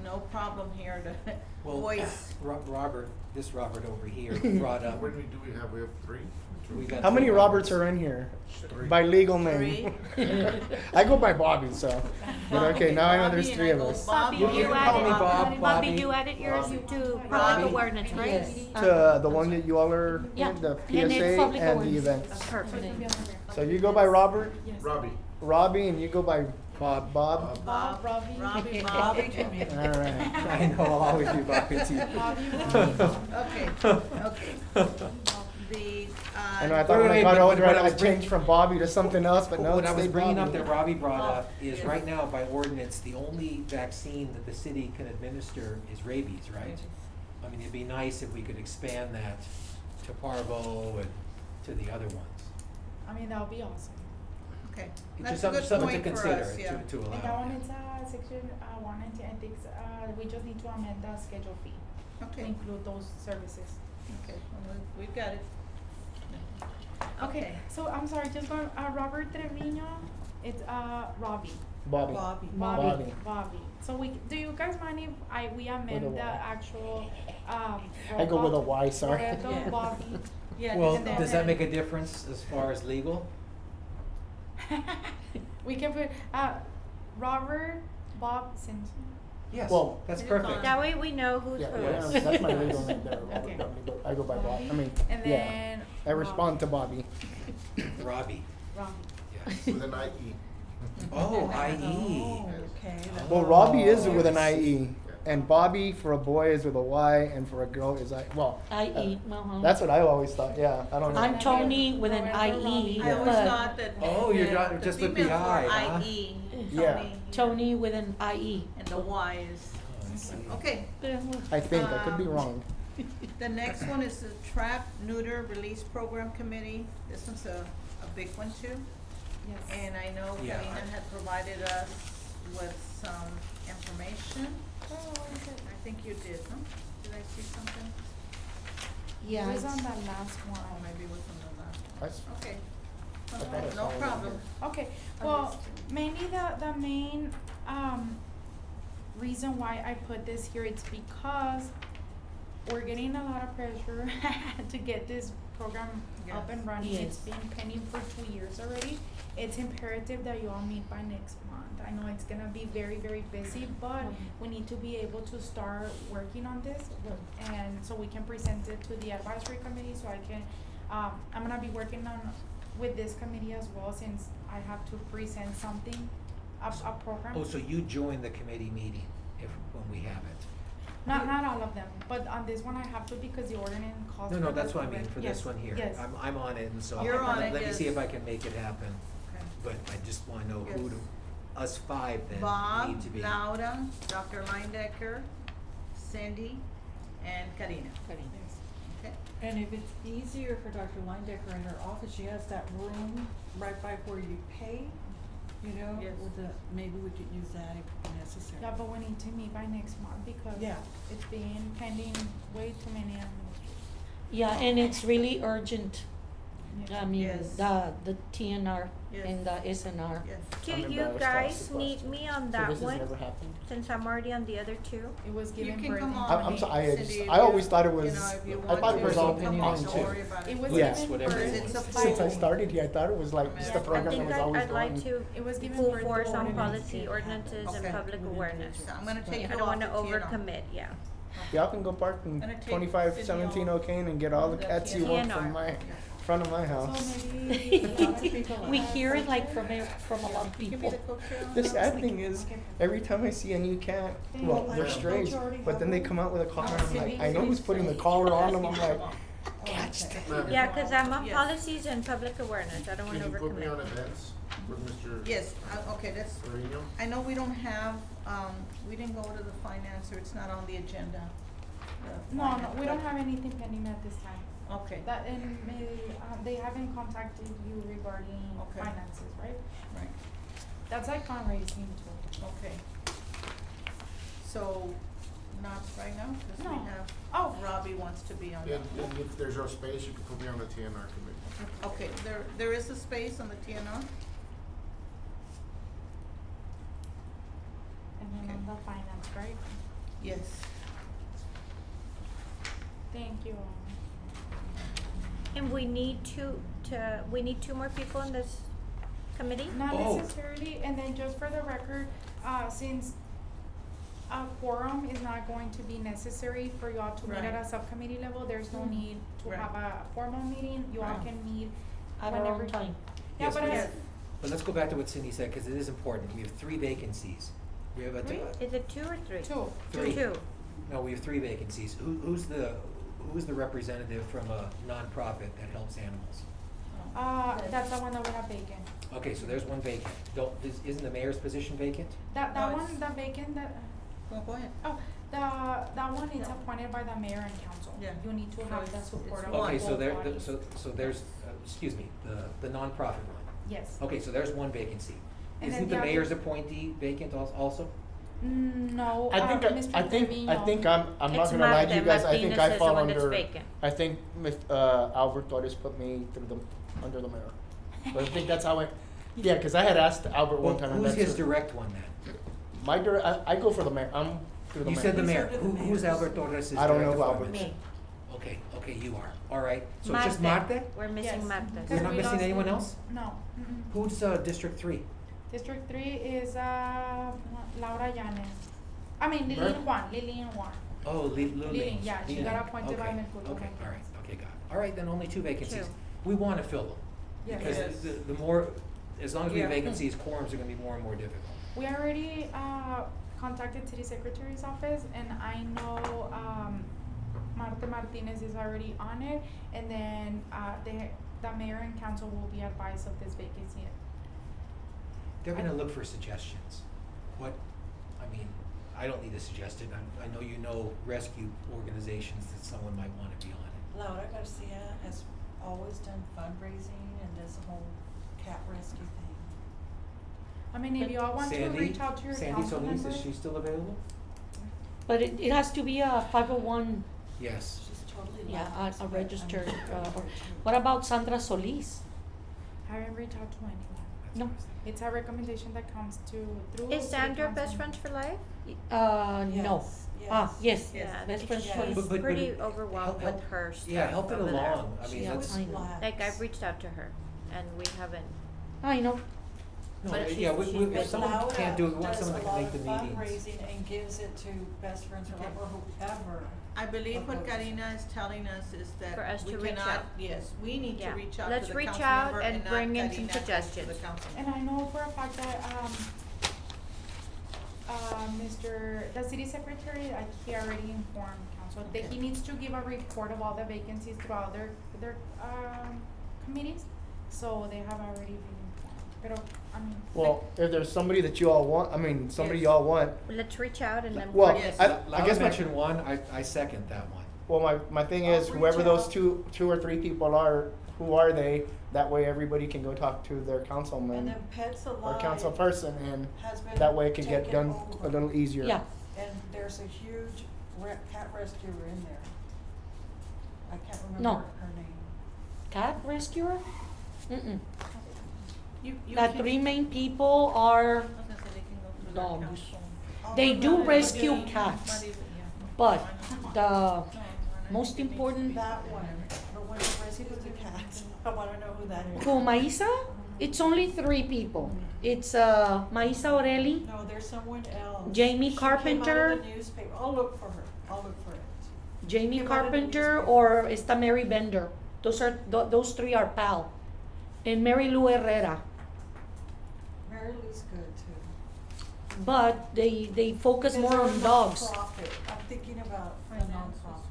no problem here to Well, voice. Robert over here brought up, When we have 3? we got How many three Roberts are in here? 3. By legal name. I go by Bobby, so. But okay, now I know there's Bobby, 3 of and I go us. Bobby, You you can call me added, Bob, Bobby, Bobby. you added yours Bobby. to Bobby. public awareness, right? Yes. To the one that you all are Yeah. in, the And it's PSA public and the awareness. events. So Perfect. it can be on the record. So you go by Robert, Yes. Robbie. Robbie, and you go by Bob. Bob? Bob, Robbie. Bobby. Alright. I know, I'll always be Bobby too. Bobby, Robbie. Okay. The, I know, I thought Wait, when I wait, got but older, when I I was bring- changed from Bobby to something else, but no, What it I was stayed bringing up Bobby. that Robbie brought up is yes. right now by ordinance, the only vaccine that the city can administer is rabies, right? I mean, it'd be nice if we could expand that to parvo and to the other ones. I mean, that would be awesome. okay, It's that's just a good something to point for consider, us, yeah. to And that allow. one is section 1 and 10, I think, we just need to amend the schedule fee to Okay, include those services. okay, well, we've got it. Okay, so I'm sorry, just going, Robert Trevino, it's Bobby. Robbie. Bobby. Bobby. Bobby. So do you guys mind if we amend a the Y. actual, I go with a Y, sorry. Roberto, Bobby. Yeah, Well, and then- does that make a difference as far as legal? We can put, Robert Bob Simpson. Yes, Well- that's It's perfect. fine. That way we know who's Yeah, who. Yes. yeah, that's my legal name there, Robert Okay. Bobby, but I go by Bob, I mean, And yeah. then. I respond to Bobby. Robbie, Robbie. yes. With an IE. Oh, IE. Oh, okay. that- Well, Robbie is with an Oh, I see. IE, and Bobby for a boy is with a Y, and for a girl is well. IE, uh-huh. That's what I always thought, yeah, I don't know. I'm Tony with an November, IE, I always but thought that. Oh, you're the- not- the just with the females were I, huh? IE, Yeah. Tony with an IE. and the Y is, Oh, I see. okay. I think, I could be wrong. The next one is the Trap Neuter Release Program Committee. This one's a big one too. Yes. And I know Yeah, Karina I- had provided us with some information. Oh, is it? I think you did, huh? Did I see something? Yeah, It was it's- on the last Oh, one. maybe it was on the last I one. s- Okay. I thought I saw No it in problem. here. Okay, On well, this too. mainly the main, reason why I put this here, it's because we're getting a lot of pressure to get this program up and running. It's Yes. been pending for 2 years already. It's imperative that you all meet by next month. I know it's gonna be very, very busy, but we need to be able to start working on this. And so we can present it to the advisory committee, so I can, I'm gonna be working on, with this committee as well, since I have to present something, a program. Oh, so you join the committee meeting when we have it? Not all of them, but on this one I have to because the ordinance calls for No, the that's what I mean correct- for yes, this one here. Yes. I'm on it, and so. You're on it, Let me see yes. if I can make it happen, Okay. but I just wanna know who Yes. to, us five then Bob, need to be. Laura, Dr. Lindecker, Cindy, and Karina. Okay. And if it's easier for Dr. Lindecker in her office, she has that room right by where you pay, you know, Yes. with the, maybe we could use that if necessary. Yeah, but we need to meet by next month because Yeah. it's been pending way too many administrators. Yeah, and it's really urgent. I mean, Yes. the TNR Yes. and the SNR. Yes. Do I'm you embarrassed to ask guys the need question. me on So that this has one, never happened? since I'm already on the other two? It was You given can birth come in on. I'm sorry, I Cindy, just- if I you- always thought it you was- know, if you I want thought to, it was you all come opinion on, too. don't worry about it. It was Yes, given whatever birth it It's a by- Since I Bible. started here, I thought it was like just a Yeah. program I that think was always I'd like going. to It was given full birth force to on ordinance. policy, ordinances, and Okay. public awareness. So I'm gonna take I you don't off wanna the TNR. overcommit, yeah. Y'all can go park in Gonna take 2517 Cindy off O'Kane and get all the the cats you want TNR. from my, Yeah. front of my So house. maybe. We hear it like from a lot of Give me people. the cocktail. The sad thing is, every time I see a new cat, well, they're strays, but then they come out with a collar, and I'm like, I know who's putting the collar on them, I'm like, cats. Ma'am, Yeah, cause I'm on Yes. policies and public awareness, I don't Can wanna you put me on overcommit. events with Mr. Yes, okay, that's, Marino? I know we don't have, we didn't go to the finance, or it's not on the agenda. The No, finance, we don't but- have anything pending at this time. Okay, That, and maybe, they haven't contacted you regarding Okay. finances, right? right, That's like fundraising too. okay. So, not right now, cause we No. have, Oh, Robbie wants to be on And, that. and if there's no space, you can put me on the TNR committee. Okay, there is a space on the TNR? and then on the finance, right? Yes. Thank you. And we need we need two more people in this committee? Not Oh. necessarily, and then just for the record, since a quorum is not going to be necessary for y'all to meet Right. at a subcommittee level, there's no need to Right. have a formal meeting, you all Right. can meet At our whenever. own time. Yeah, Yes, but but as, But let's go back to what Cindy said, cause it is important. We have 3 vacancies. We have a. Three? Is it two or three? two. Three. Two. No, we have 3 vacancies. Who's the representative from a nonprofit that helps animals? That's the one that we have vacant. Okay, so there's 1 vacant. Isn't the mayor's position vacant? That No, one, it's- the vacant, that, Well, go ahead. oh, that one is appointed by the mayor and council. Yeah. You need to So have the it's- support it's of one. Okay, so both there, bodies. so there's, excuse me, the nonprofit one. Yes. Okay, so there's 1 vacancy. And then Isn't the the other- mayor's appointee vacant also? No, I think, Mr. I think Trevino. I'm not It's gonna lie to you guys, I Martinez think I is the fall one that's under, vacant. I think Albert Torres put me under the mayor. But I think that's how it, yeah, cause I had asked Albert one time and Who's that's his it. direct one then? I go for the mayor, I'm through the mayor. You said the He mayor. served in the Who's mayor's. Albert Torres' I don't know direct who appointment? Albert is. Okay, you are. All right. So it's just Marte. Marte? We're missing Yes. Marte. We're not We missing lost anyone Lily. else? No. Mm-mm. Who's District 3? District 3 is Laura Yanes. I mean Mer- Lillian Juan. Lillian Juan. Oh, Lillian, yeah, she Lillian. got appointed by Okay, Mercurio. Okay, all right, okay, got it. All right, then only 2 vacancies. Two. We want to fill them. Yes. Because Yes. the more, as long as we have Yeah. vacancies, quorums are going to be more and more difficult. We already contacted City Secretary's office, and I know Marta Martinez is already on it, and then the mayor and council will be advised of this vacancy. They're going to look for suggestions. I don't need to suggest it. I know you know rescue organizations that someone might want to be on it. Laura Garcia has always done fundraising and does the whole cat rescue thing. I mean, if you all want to Sandy? reach out to your Sandy council Solis, members. is she still available? But it has to be a 501, Yes. She's totally yeah, lax, a but registered, I'm- what about Sandra Solis? I haven't reached out to anyone. That's No. what I was thinking. It's a recommendation that comes through. Is city Sandra council. Best Friends for Life? No. Yes, Ah, yes, Yeah, best friends she's for She's But- pretty it- overwhelmed help- with her stuff Yeah, help it over there. along. I mean, Yeah, that's, I know. Like, I've reached out to her, and we haven't. I know. no, But yeah, she's- if But someone Laura can't do it, we want does someone that a can lot make the of meetings. fundraising and gives it to Best Friends for Life or whoever. I believe what Okay. Karina is telling us is For us that we to reach cannot, out. yes, we need to Yeah. reach out to Let's the reach council out member and and not bring in Karina some to the suggestions. council And member. I know for a fact that the city secretary, he already informed council that Okay. he needs to give a report of all the vacancies throughout their committees, so they have already been informed. Pero, I mean. Well, if there's somebody that you all want, somebody Yes. y'all want, Let's reach out and then. well, Yes. I Laura guess mentioned one, I second that one. well, my thing is, I'll whoever reach those out. two or three people are, who are they? That way everybody can go talk to their And councilman then Pets or Alive council person, and has been that way it can get taken done a over. little easier. Yeah. And there's a huge cat rescuer in there. I can't No. remember her name. Cat rescuer? Mm-mm. You The can- 3 main people are, I was gonna say they can go through their dogs. council. They do Not rescue even- cats, not even- yeah. but Fine. the No, most important, That one, the one who rescues the cats. I wanna know who that is. who, Maisa? It's only 3 people. It's Maisa Orelli, No, there's someone else. Jamie She came out of Carpenter. the newspaper. I'll look for her. I'll look for it. Jamie Came out of the Carpenter, newspaper. or esta Mary Bender. Those 3 are pal. And Mary Lou Herrera. Mary Lou's good too. But they focus Because more they're on a dogs. nonprofit. I'm thinking about a nonprofit.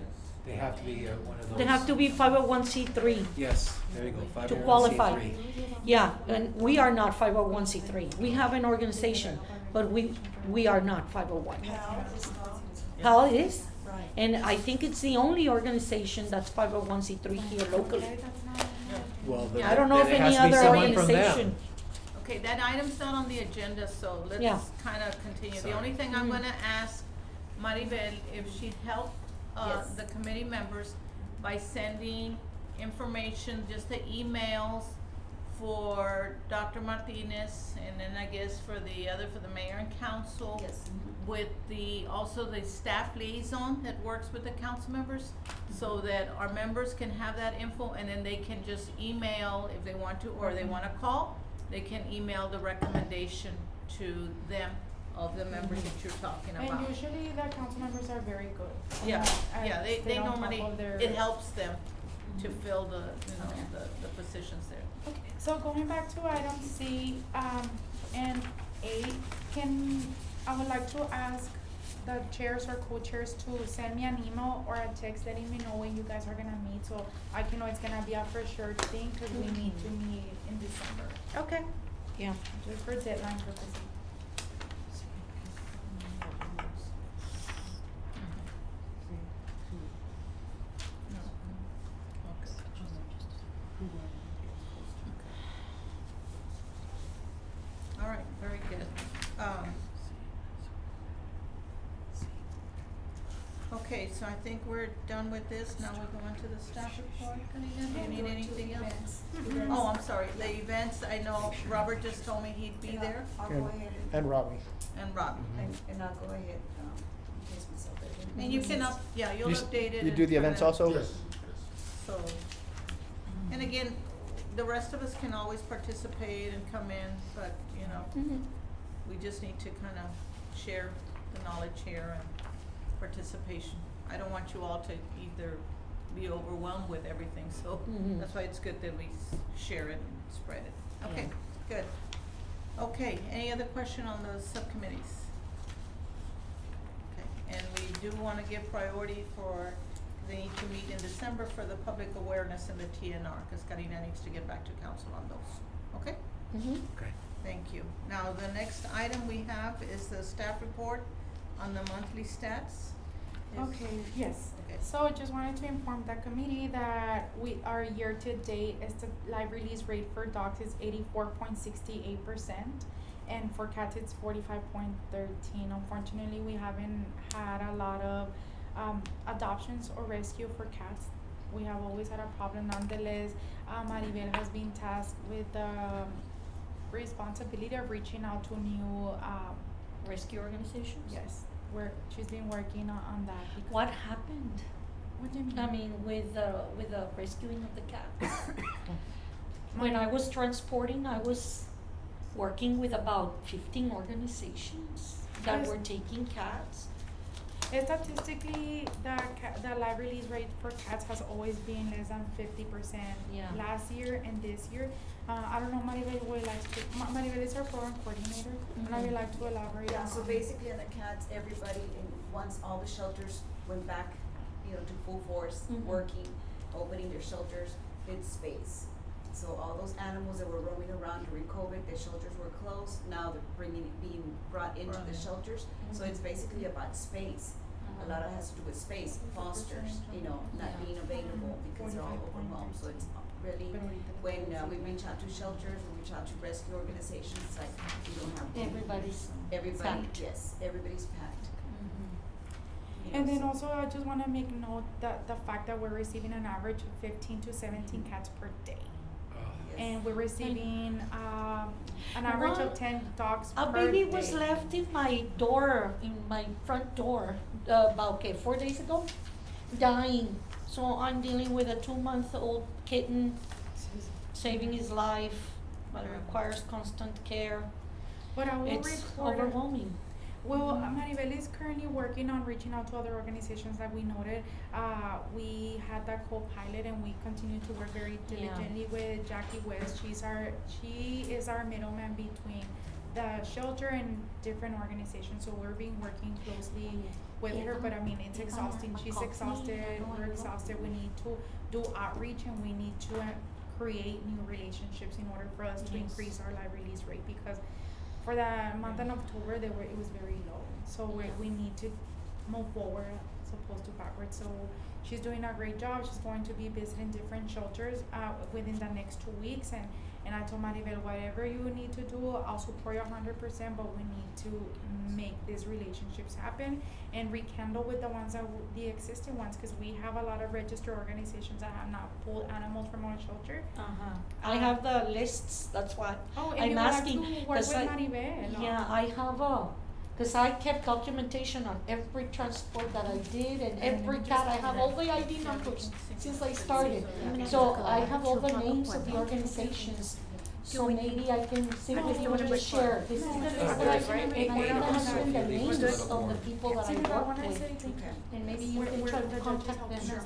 They have to be one of those. They have to be 501c3 Yes, there you go, 501c3. to qualify. Yeah, and we are not 501c3. We have an organization, but we are not 501. Pal is not. How it is? Right. And I think it's the only organization that's 501c3 here locally. Okay, that's not- Well, then I don't know then if it any has to be other someone from them. organization. Okay, that item's not on the agenda, so Yeah. let's kinda continue. The Sorry. only thing I'm Mhm. gonna ask Maribel if she'd help, Yes. the committee members by sending information, just the emails for Dr. Martinez, and then I guess for the mayor and council. Yes. With also the staff liaison that works with the council members, so that our members can have that info, and then they can just email if they want to, or they wanna call, they can email the recommendation to them of the members that you're talking about. And usually the council members are very good. Yeah, at yeah, they staying on top normally, of their- it helps them to fill the positions there. Okay, so going back to item C, and A, I would like to ask the chairs or co-chairs to send me an email or a text letting me know when you guys are gonna meet, so I can know it's gonna be a for sure thing, cause we need to meet in December, Okay. Yeah. just for deadline purposes. All right, very good. Okay, so I think we're done with this. Now we go on to the staff report. Karina, do you need anything else? Oh, I'm sorry, the events, I know Robert just told me he'd be there, I'll go ahead And Robbie. and Robbie. and I'll go ahead, case myself, but I didn't. And you can you'll You s- update it. You and do the kinda- events also? Yes, yes. So, and again, the rest of us can always participate and come in, but, you know, Mhm. we just need to kind of share the knowledge here and participation. I don't want you all to either be overwhelmed with everything, so Mhm. that's why it's good that we share it and spread it. Okay, good. Okay, any other question on the subcommittees? Okay, and we do wanna give priority for, they need to meet in December for the public awareness and the TNR, cause Karina needs to get back to council on those, okay? Mhm. Okay. Thank you. Now, the next item we have is the staff report on the monthly stats. Is- Okay, yes. Okay. So I just wanted to inform the committee that our year to date is the live release rate for dogs is 84.68%. And for cats, it's 45.13. Unfortunately, we haven't had a lot of adoptions or rescue for cats. We have always had a problem. Nonetheless, Maribel has been tasked with the responsibility of reaching out to new, Rescue organizations? yes, she's been working on that. Because What happened? What do you mean? I mean, with the rescuing of the cats. When I was transporting, I was working with about 15 organizations that Yes. were taking cats. Statistically, the live release rate for cats has always been less than 50%. Yeah. Last year and this year, I don't know, Maribel would like to. Maribel is our program coordinator, and I would like to elaborate. Yeah, so on- basically on the cats, everybody, once all the shelters went back, to full force, Mhm. working, opening their shelters, it's space. So all those animals that were roaming around during COVID, the shelters were closed, now they're being brought into the Right. shelters. So it's basically about space. A lot of it has to do with space, fosters, not Yeah. being available because they're all overwhelmed. So it's really, when we reach out to shelters, we reach out to rescue organizations, it's like, we don't have room. Everybody's Everybody, packed. yes, everybody's packed. And then also, I just want to make note that the fact that we're receiving an average of 15 to 17 cats per day. Yes. And we're receiving an average of What? 10 dogs per A day. baby was left in my front door, about 4 days ago, dying. So I'm dealing with a 2-month-old kitten, saving his life, but it requires constant care. But I will It's report. overwhelming. Well, Maribel is currently working on reaching out to other organizations that we noted. We had that co-pilot, and we continue to work very diligently with Jackie West. She is our middleman between the shelter and different organizations. So we're working closely with her. But I mean, it's exhausting. She's exhausted. We're exhausted. We need to do outreach, and we need to create new relationships in order for us to Yes. increase our live release rate, because for the month in October, it was very low. So we need to move forward as opposed to backwards. So she's doing a great job. She's going to be visiting different shelters within the next 2 weeks. And I told Maribel, whatever you need to do, I'll support you 100%, but we need to make these relationships happen and rekindle with the ones the existing ones, because we have a lot of registered organizations that have not pulled animals from our shelter. I have the lists, that's why. Oh, if I'm you would like asking, to work 'cause with I- Maribel. Yeah, I have because I kept documentation on every transport that I did and every cat. I have all the ID numbers since I started. So I have all the names of the organizations. So maybe I can simply just share. This is the list that I and I can mention the names of the people that I work with. And maybe you can try to contact them.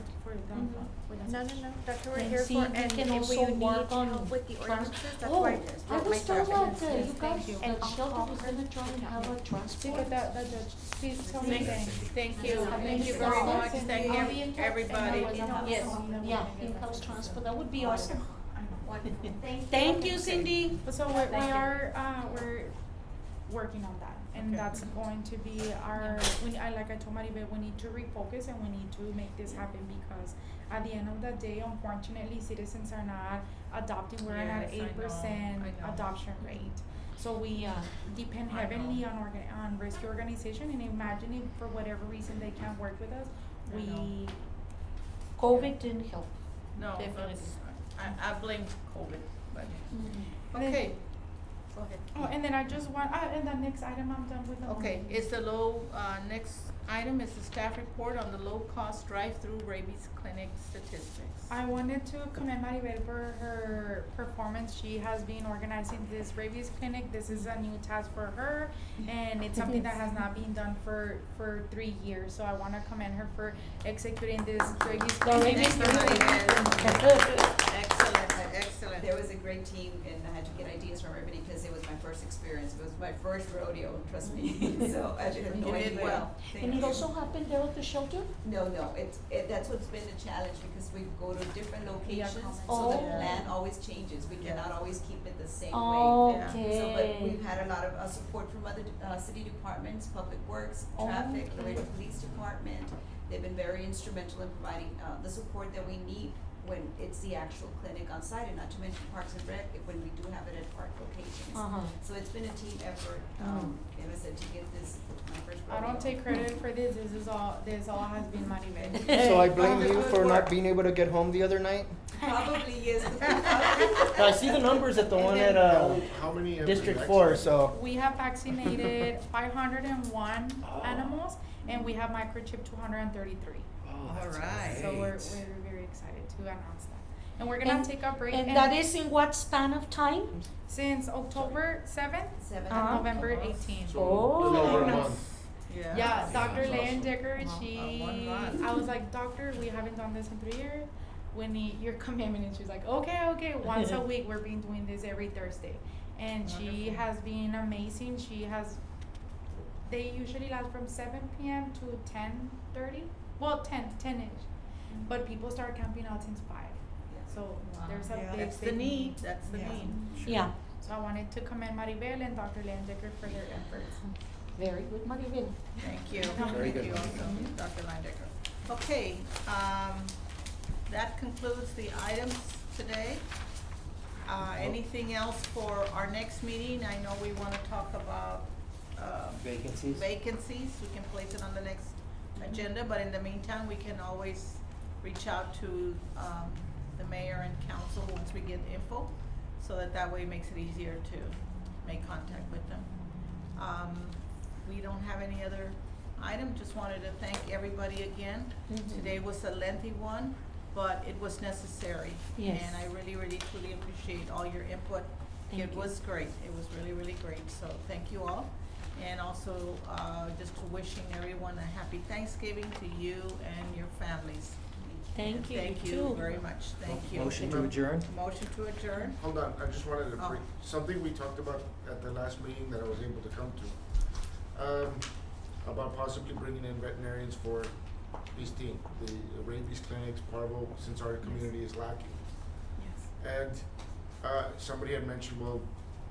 No, that's what we're And here see for, if we and can if also you need work on help with the ordinances, that's Oh, why. I was told that you guys, Thank you. the shelter was gonna try and have a transport. Because the judge, please tell me again. Thank you Yeah. very much, thank I'll be in you, touch. everybody. Yes. Yeah, in-house transport, that would be awesome. Wonderful. Thank you, Cindy. So we're working on that, and Okay. that's going to be like I told Maribel, we need to refocus and we need to make this happen, because at the end of the day, unfortunately, citizens are not adopting. We're Yes, I at know, 8% I know. adoption rate. So we depend I know. heavily on rescue organization, and imagine if for whatever reason they can't work with us, I know. we COVID didn't help. No, Definitely. I blame COVID, but, And then- okay. go ahead. Oh, and then I just want, and the next item I'm done with the. Okay, it's the low, next item is the staff report on the low-cost drive-through rabies clinic statistics. I wanted to commend Maribel for her performance. She has been organizing this rabies clinic. This is a new task for her, and it's something that has not been done for 3 years. So I want to commend her for executing this rabies clinic. Excellent, excellent. There was a great team, and I had to get ideas from everybody because it was my first experience. It was my first rodeo, trust me. So I didn't know You did anything. well. And it also happened there at the shelter? No, that's what's been the challenge because we go to different locations, comments. so the Oh. plan always changes. We Yeah. cannot always keep it the same way. Okay. So, but we've had a lot of support from other city departments, Public Works, Traffic, Okay. Laredo Police Department. They've been very instrumental in providing the support that we need when it's the actual clinic on site, and not to mention Parks and Rec, when we do have it at park locations. Uh-huh. So it's been a team effort, and I said, to get this, my first I don't rodeo. take credit for this. This all has been Maribel. So I blame Good you for work. not being able to get home the other night. Probably, yes. I see the numbers at the And one then- at How many have been District 4, vaccinated? so. We have vaccinated 501 animals, and we have microchipped 233. All right. So we're very excited to announce that. And we're gonna take a break. And that is in what span of time? Since October 7th Seven. and November 18th. So, Oh. a little over a Nice. month. Yeah, Dr. That's awesome. Leyendecker, Wow, she, 1 month. I was like, doctor, we haven't done this in 3 years. We need your commitment. And she's like, okay, once a week, we're been doing this every Thursday. And she Wonderful. has been amazing. They usually last from 7 p.m. to 10:30. Well, 10-ish. But people start camping out since 5. So there's a Yeah. big, That's the big need, that's the Yeah. need. Yeah, So I wanted to commend Maribel and Dr. Leyendecker for their efforts. very good, Maribel. Thank you. Very Thank good. you also, Dr. Linedecker. Okay, that concludes the items today. Anything else for our next meeting? I know we wanna talk about, Vacancies? vacancies. We can place it on the next agenda, but in the meantime, we can always reach out to, the mayor and council once we get info, so that way it makes it easier to make contact with them. We don't have any other item, just wanted to thank everybody again. Mhm. Today was a lengthy one, but it was necessary. Yes. And I really, really, truly appreciate all your input. Thank It you. was great, it was really, really great, so thank you all. And also, just wishing everyone a happy Thanksgiving to you and your families. Thank you, Thank you too. very much, thank you. Motion to adjourn? Motion to adjourn? Hold on, I just wanted to Oh. bring, something we talked about at the last meeting that I was able to come to. About possibly bringing in veterinarians for these team, the rabies clinics, parvo, since our community is lacking. And, somebody had mentioned, well,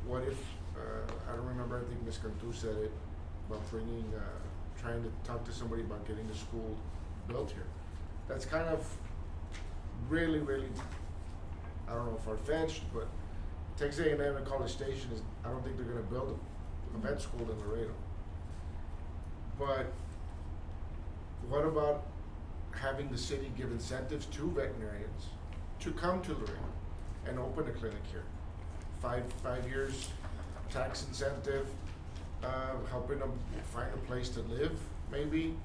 what if, I don't remember, I think Ms. Cantu said it, about bringing, trying to talk to somebody about getting the school built here. That's kind of really, really, I don't know, far-fetched, but Texas A&M and College Station is, I don't think they're gonna build a vet school in Laredo. But what about having the city give incentives to veterinarians to come to Laredo and open a clinic here? 5 years tax incentive, helping them find a place to live, maybe?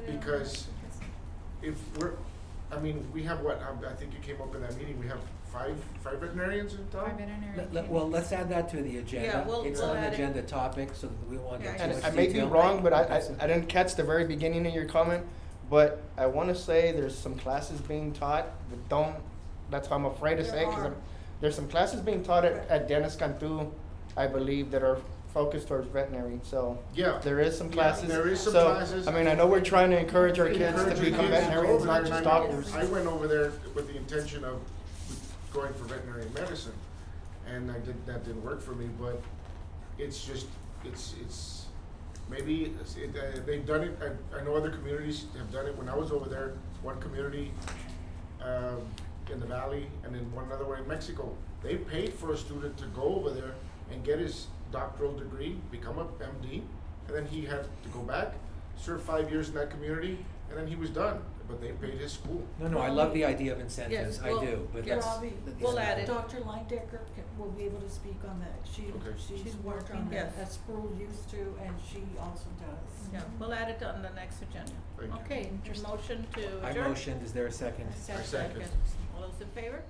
Because if we have what, I think you came up in that meeting, we have five veterinarians in town? 5 veterinary. Well, let's add that to the agenda. we'll It's add an it. agenda topic, so that we won't get Yeah, too And much I may be detail. wrong, but I didn't catch the very beginning of your comment, but I wanna say there's some classes being taught that don't, that's what I'm afraid to There say, cause are. there's some classes being taught at Dennis Cantu, I believe, that are focused towards veterinary, so. Yeah. There is some Yeah, classes. there is some So, classes. I mean, I know we're trying to encourage our kids Encourage to your become kids to veterinarians, go not there, just and I know- doctors. I went over there with the intention of going for veterinary medicine, and that didn't work for me, but it's just, it's, maybe, they've done it, I know other communities have done it. When I was over there, one community, in the valley, and then one other one in Mexico, they paid for a student to go over there and get his doctoral degree, become a MD, and then he had to go back served 5 years in that community, and then he was done, but they paid his school. No, I love the idea of incentives, Yes, I well, do, but yes. that's. Robbie, We'll add it. Dr. Linedecker will be able to speak on that. Okay. She's worked on Yes. that, as Sproul used to, and she also does. Yeah, we'll add it on the next agenda. Thank you. Okay, motion to I adjourn? motioned, is there a second? I second. All those in favor?